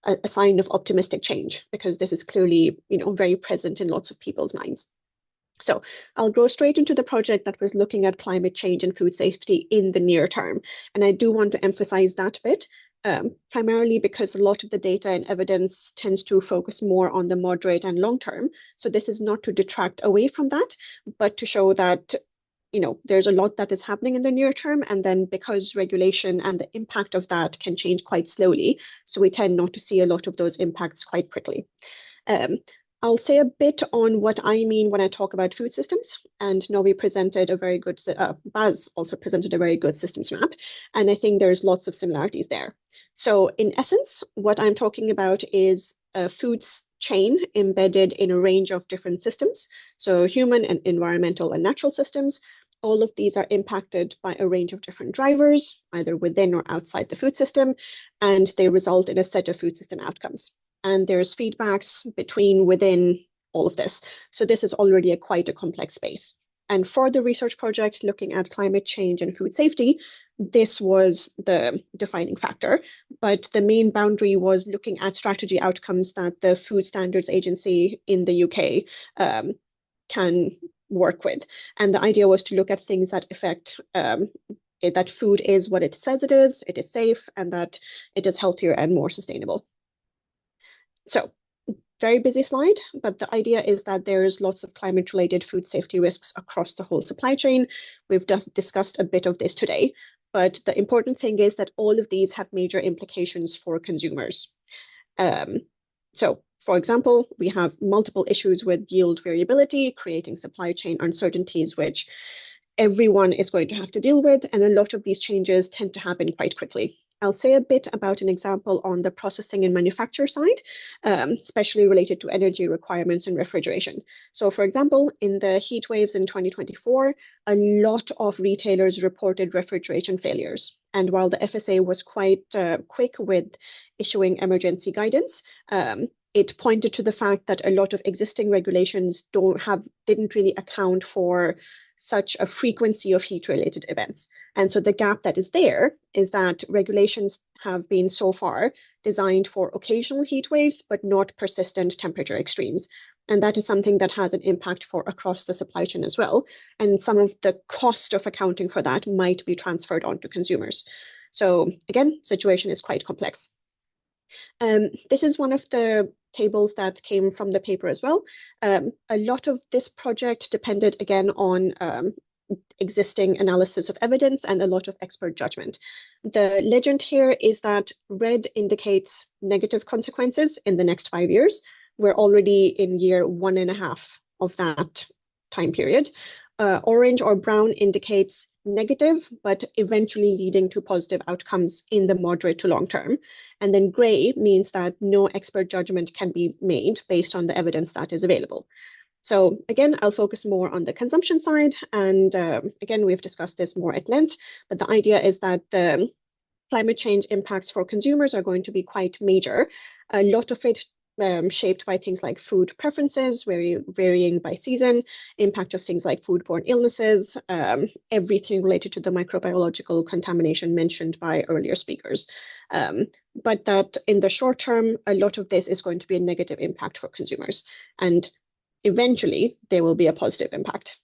a sign of optimistic change, because this is clearly, very present in lots of people's minds. So I'll go straight into the project that was looking at climate change and food safety in the near term. And I do want to emphasize that bit, primarily because a lot of the data and evidence tends to focus more on the moderate and long term. So this is not to detract away from that, but to show that there's a lot that is happening in the near term, and then because regulation and the impact of that can change quite slowly, so we tend not to see a lot of those impacts quite quickly. I'll say a bit on what I mean when I talk about food systems, and Novi presented a very good, Bas also presented a very good systems map, and I think there's lots of similarities there. So in essence, what I'm talking about is a food chain embedded in a range of different systems, so human and environmental and natural systems. All of these are impacted by a range of different drivers, either within or outside the food system, and they result in a set of food system outcomes. And there's feedbacks within all of this. So this is already quite a complex space. And for the research project looking at climate change and food safety, this was the defining factor. But the main boundary was looking at strategy outcomes that the Food Standards Agency in the UK can work with. And the idea was to look at things that affect that food is what it says it is safe, and that it is healthier and more sustainable. So very busy slide, but the idea is that there's lots of climate-related food safety risks across the whole supply chain. We've just discussed a bit of this today, but the important thing is that all of these have major implications for consumers. So, for example, we have multiple issues with yield variability, creating supply chain uncertainties, which everyone is going to have to deal with, and a lot of these changes tend to happen quite quickly. I'll say a bit about an example on the processing and manufacture side, especially related to energy requirements and refrigeration. So, for example, in the heat waves in 2024, a lot of retailers reported refrigeration failures. And while the FSA was quite quick with issuing emergency guidance, it pointed to the fact that a lot of existing regulations didn't really account for such a frequency of heat-related events. And so the gap that is there is that regulations have been so far designed for occasional heat waves, but not persistent temperature extremes. And that is something that has an impact for across the supply chain as well. And some of the cost of accounting for that might be transferred onto consumers. So again, situation is quite complex. This is one of the tables that came from the paper as well. A lot of this project depended again on existing analysis of evidence and a lot of expert judgment. The legend here is that red indicates negative consequences in the next 5 years. We're already in year 1.5 of that time period. Orange or brown indicates negative, but eventually leading to positive outcomes in the moderate to long term. And then gray means that no expert judgment can be made based on the evidence that is available. So again, I'll focus more on the consumption side. And again, we've discussed this more at length, but the idea is that the climate change impacts for consumers are going to be quite major. A lot of it shaped by things like food preferences, varying by season, impact of things like foodborne illnesses, everything related to the microbiological contamination mentioned by earlier speakers. But that in the short term, a lot of this is going to be a negative impact for consumers. And eventually, there will be a positive impact.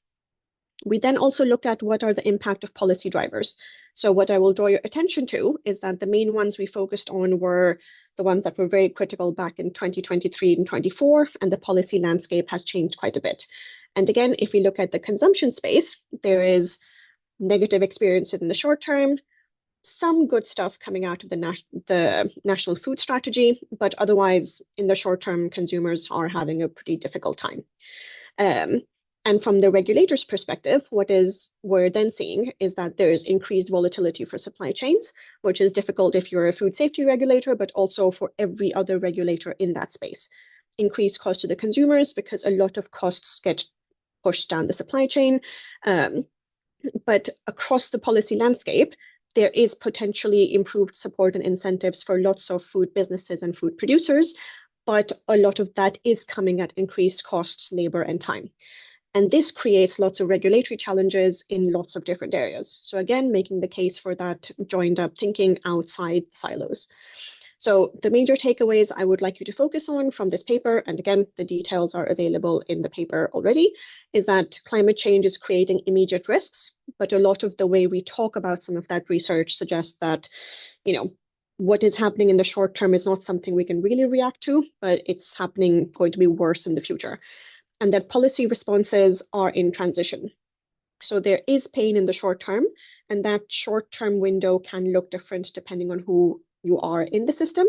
We then also looked at what are the impact of policy drivers. So what I will draw your attention to is that the main ones we focused on were the ones that were very critical back in 2023 and 24, and the policy landscape has changed quite a bit. And again, if we look at the consumption space, there is negative experiences in the short term, some good stuff coming out of the National Food Strategy, but otherwise, in the short term, consumers are having a pretty difficult time. And from the regulator's perspective, what we're then seeing is that there's increased volatility for supply chains, which is difficult if you're a food safety regulator, but also for every other regulator in that space. Increased cost to the consumers because a lot of costs get pushed down the supply chain. But across the policy landscape, there is potentially improved support and incentives for lots of food businesses and food producers, but a lot of that is coming at increased costs, labor, and time. And this creates lots of regulatory challenges in lots of different areas. So again, making the case for that joined up thinking outside silos. So the major takeaways I would like you to focus on from this paper, and again, the details are available in the paper already, is that climate change is creating immediate risks, but a lot of the way we talk about some of that research suggests that, what is happening in the short term is not something we can really react to, but it's going to be worse in the future. And that policy responses are in transition. So there is pain in the short term, and that short-term window can look different depending on who you are in the system,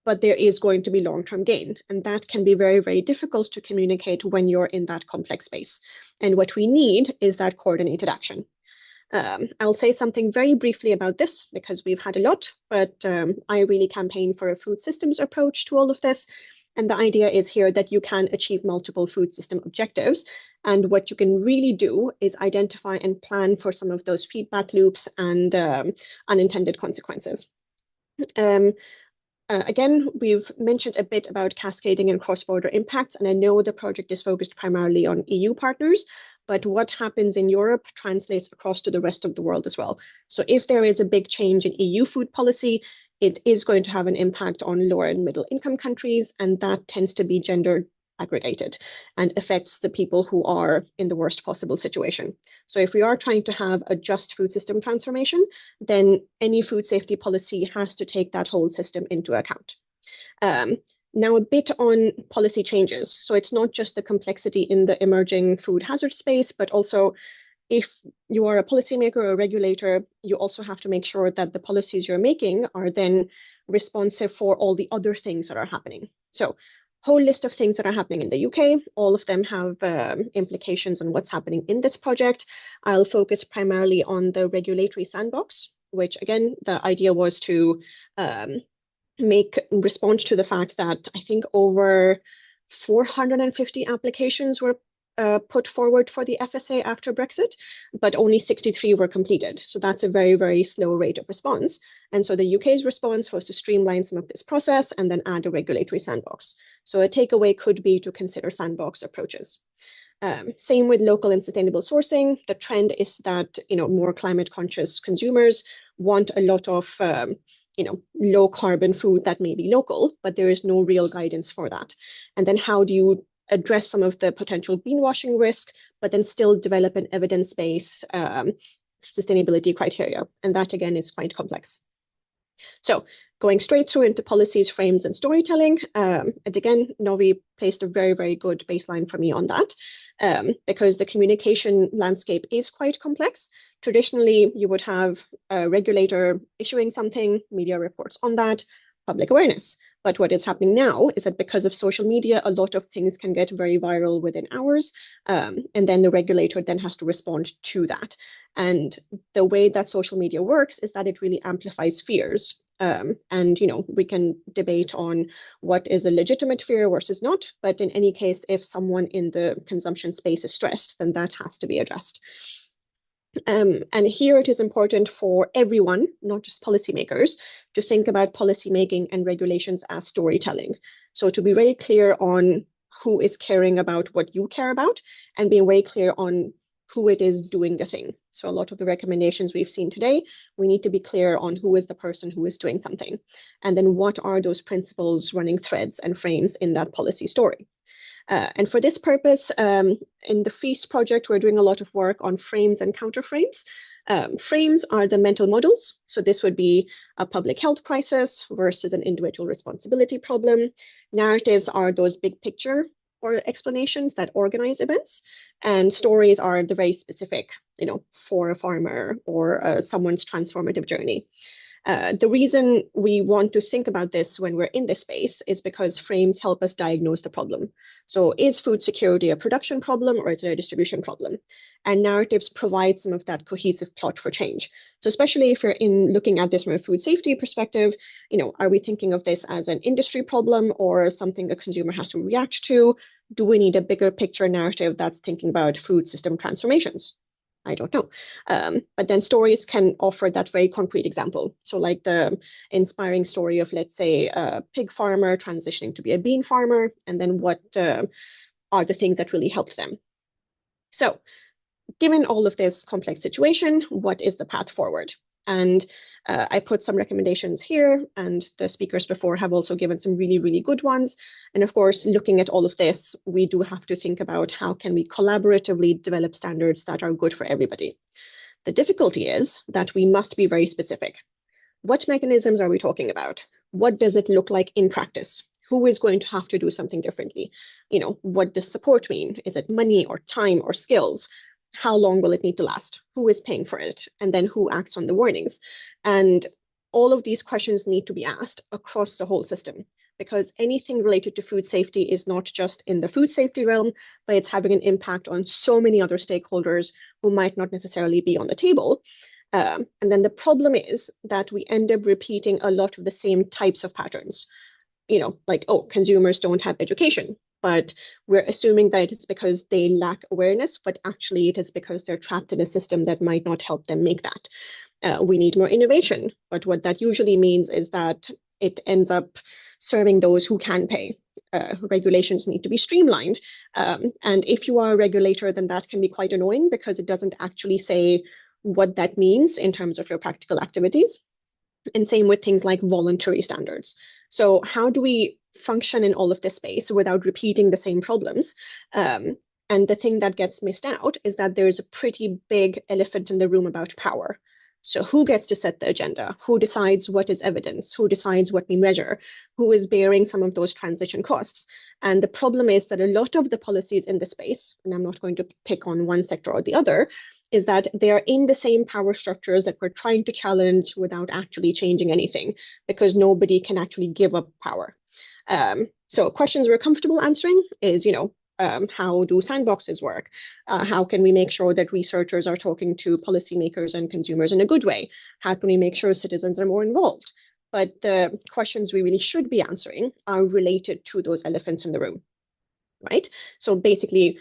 but there is going to be long-term gain, and that can be very, very difficult to communicate when you're in that complex space. And what we need is that coordinated action. I'll say something very briefly about this because we've had a lot, but I really campaign for a food systems approach to all of this. And the idea is here that you can achieve multiple food system objectives. And what you can really do is identify and plan for some of those feedback loops and unintended consequences. Again, we've mentioned a bit about cascading and cross-border impacts, and I know the project is focused primarily on EU partners, but what happens in Europe translates across to the rest of the world as well. So if there is a big change in EU food policy, it is going to have an impact on lower and middle income countries, and that tends to be gender aggregated and affects the people who are in the worst possible situation. So if we are trying to have a just food system transformation, then any food safety policy has to take that whole system into account. Now a bit on policy changes. So it's not just the complexity in the emerging food hazard space, but also if you are a policymaker or a regulator, you also have to make sure that the policies you're making are then responsive for all the other things that are happening. So whole list of things that are happening in the UK. All of them have implications on what's happening in this project. I'll focus primarily on the regulatory sandbox, which again, the idea was to respond to the fact that I think over 450 applications were put forward for the FSA after Brexit, but only 63 were completed. So that's a very, very slow rate of response. And so the UK's response was to streamline some of this process and then add a regulatory sandbox. So a takeaway could be to consider sandbox approaches. Same with local and sustainable sourcing. The trend is that more climate conscious consumers want a lot of low carbon food that may be local, but there is no real guidance for that. And then how do you address some of the potential greenwashing risk, but then still develop an evidence-based sustainability criteria? And that again is quite complex. So going straight through into policies, frames, and storytelling. And again, Novi placed a very, very good baseline for me on that, because the communication landscape is quite complex. Traditionally, you would have a regulator issuing something, media reports on that, public awareness. But what is happening now is that because of social media, a lot of things can get very viral within hours, and then the regulator then has to respond to that. And the way that social media works is that it really amplifies fears. And we can debate on what is a legitimate fear versus not. But in any case, if someone in the consumption space is stressed, then that has to be addressed. And here it is important for everyone, not just policymakers, to think about policymaking and regulations as storytelling. So to be very clear on who is caring about what you care about, and being very clear on who it is doing the thing. So a lot of the recommendations we've seen today, we need to be clear on who is the person who is doing something. And then what are those principles, running threads and frames in that policy story? And for this purpose, in the FEAST project, we're doing a lot of work on frames and counterframes. Frames are the mental models. So this would be a public health crisis versus an individual responsibility problem. Narratives are those big picture or explanations that organize events. And stories are the very specific, for a farmer or someone's transformative journey. The reason we want to think about this when we're in this space is because frames help us diagnose the problem. So is food security a production problem or is it a distribution problem? And narratives provide some of that cohesive plot for change. So especially if you're looking at this from a food safety perspective, are we thinking of this as an industry problem or something a consumer has to react to? Do we need a bigger picture narrative that's thinking about food system transformations? I don't know. But then stories can offer that very concrete example. So like the inspiring story of, let's say, a pig farmer transitioning to be a bean farmer, and then what are the things that really helped them. So given all of this complex situation, what is the path forward? And I put some recommendations here, and the speakers before have also given some really, really good ones. And of course, looking at all of this, we do have to think about how can we collaboratively develop standards that are good for everybody. The difficulty is that we must be very specific. What mechanisms are we talking about? What does it look like in practice? Who is going to have to do something differently? What does support mean? Is it money or time or skills? How long will it need to last? Who is paying for it? And then who acts on the warnings? And all of these questions need to be asked across the whole system, because anything related to food safety is not just in the food safety realm, but it's having an impact on so many other stakeholders who might not necessarily be on the table. And then the problem is that we end up repeating a lot of the same types of patterns. Like, consumers don't have education, but we're assuming that it's because they lack awareness, but actually it is because they're trapped in a system that might not help them make that. We need more innovation, but what that usually means is that it ends up serving those who can pay. Regulations need to be streamlined. And if you are a regulator, then that can be quite annoying because it doesn't actually say what that means in terms of your practical activities. And same with things like voluntary standards. So how do we function in all of this space without repeating the same problems? And the thing that gets missed out is that there's a pretty big elephant in the room about power. So who gets to set the agenda? Who decides what is evidence? Who decides what we measure? Who is bearing some of those transition costs? And the problem is that a lot of the policies in the space, and I'm not going to pick on one sector or the other, is that they are in the same power structures that we're trying to challenge without actually changing anything, because nobody can actually give up power. So questions we're comfortable answering is, how do sandboxes work? How can we make sure that researchers are talking to policymakers and consumers in a good way? How can we make sure citizens are more involved? But the questions we really should be answering are related to those elephants in the room, right? So basically,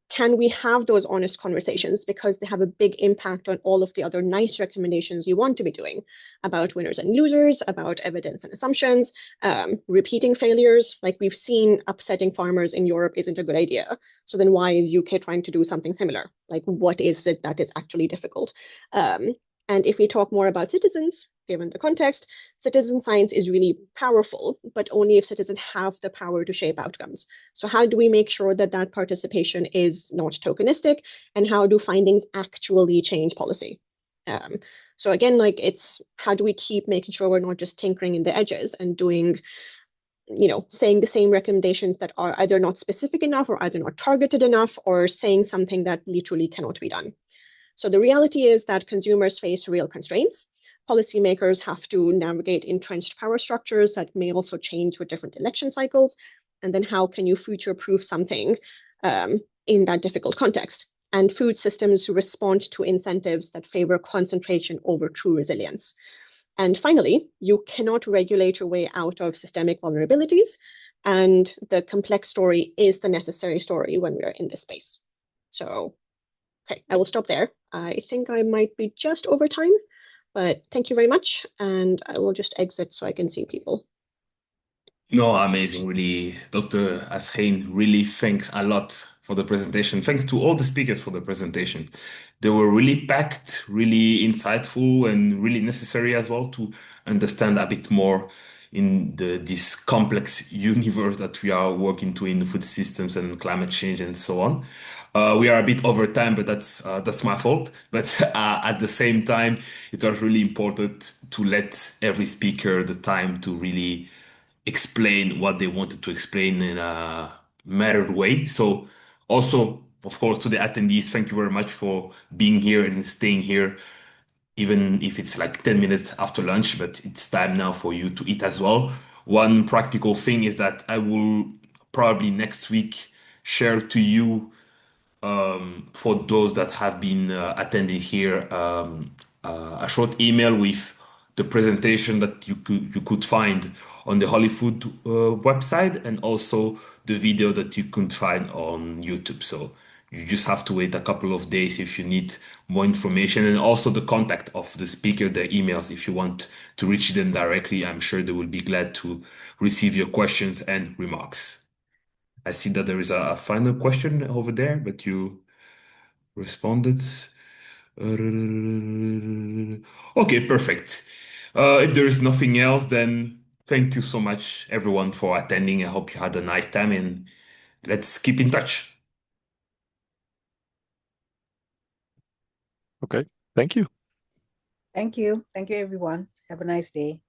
can we have those honest conversations, because they have a big impact on all of the other nice recommendations you want to be doing about winners and losers, about evidence and assumptions, repeating failures. Like we've seen, upsetting farmers in Europe isn't a good idea. So then why is UK trying to do something similar? Like, what is it that is actually difficult? And if we talk more about citizens, given the context, citizen science is really powerful, but only if citizens have the power to shape outcomes. So how do we make sure that that participation is not tokenistic, and how do findings actually change policy? So again, like, it's how do we keep making sure we're not just tinkering in the edges and doing, saying the same recommendations that are either not specific enough or either not targeted enough, or saying something that literally cannot be done. So the reality is that consumers face real constraints. Policymakers have to navigate entrenched power structures that may also change with different election cycles. And then how can you future-proof something in that difficult context? And food systems respond to incentives that favor concentration over true resilience. And finally, you cannot regulate your way out of systemic vulnerabilities. And the complex story is the necessary story when we are in this space. So, okay, I will stop there. I think I might be just over time, but thank you very much. And I will just exit so I can see people. No, amazing. Really, Dr. Hasnain, really thanks a lot for the presentation. Thanks to all the speakers for the presentation. They were really packed, really insightful, and really necessary as well to understand a bit more in this complex universe that we are working to in food systems and climate change and so on. We are a bit over time, but that's my fault. But at the same time, it was really important to let every speaker the time to really explain what they wanted to explain in a mattered way. So also, of course, to the attendees, thank you very much for being here and staying here, even if it's like 10 minutes after lunch, but it's time now for you to eat as well. One practical thing is that I will probably next week share to you, for those that have been attending here, a short email with the presentation that you could find on the HOLiFOOD website, and also the video that you could find on YouTube. So you just have to wait a couple of days if you need more information, and also the contact of the speaker, their emails, if you want to reach them directly. I'm sure they will be glad to receive your questions and remarks. I see that there is a final question over there, but you responded. Okay, perfect. If there is nothing else, then thank you so much, everyone, for attending. I hope you had a nice time, and let's keep in touch. Okay, thank you. Thank you. Thank you, everyone. Have a nice day.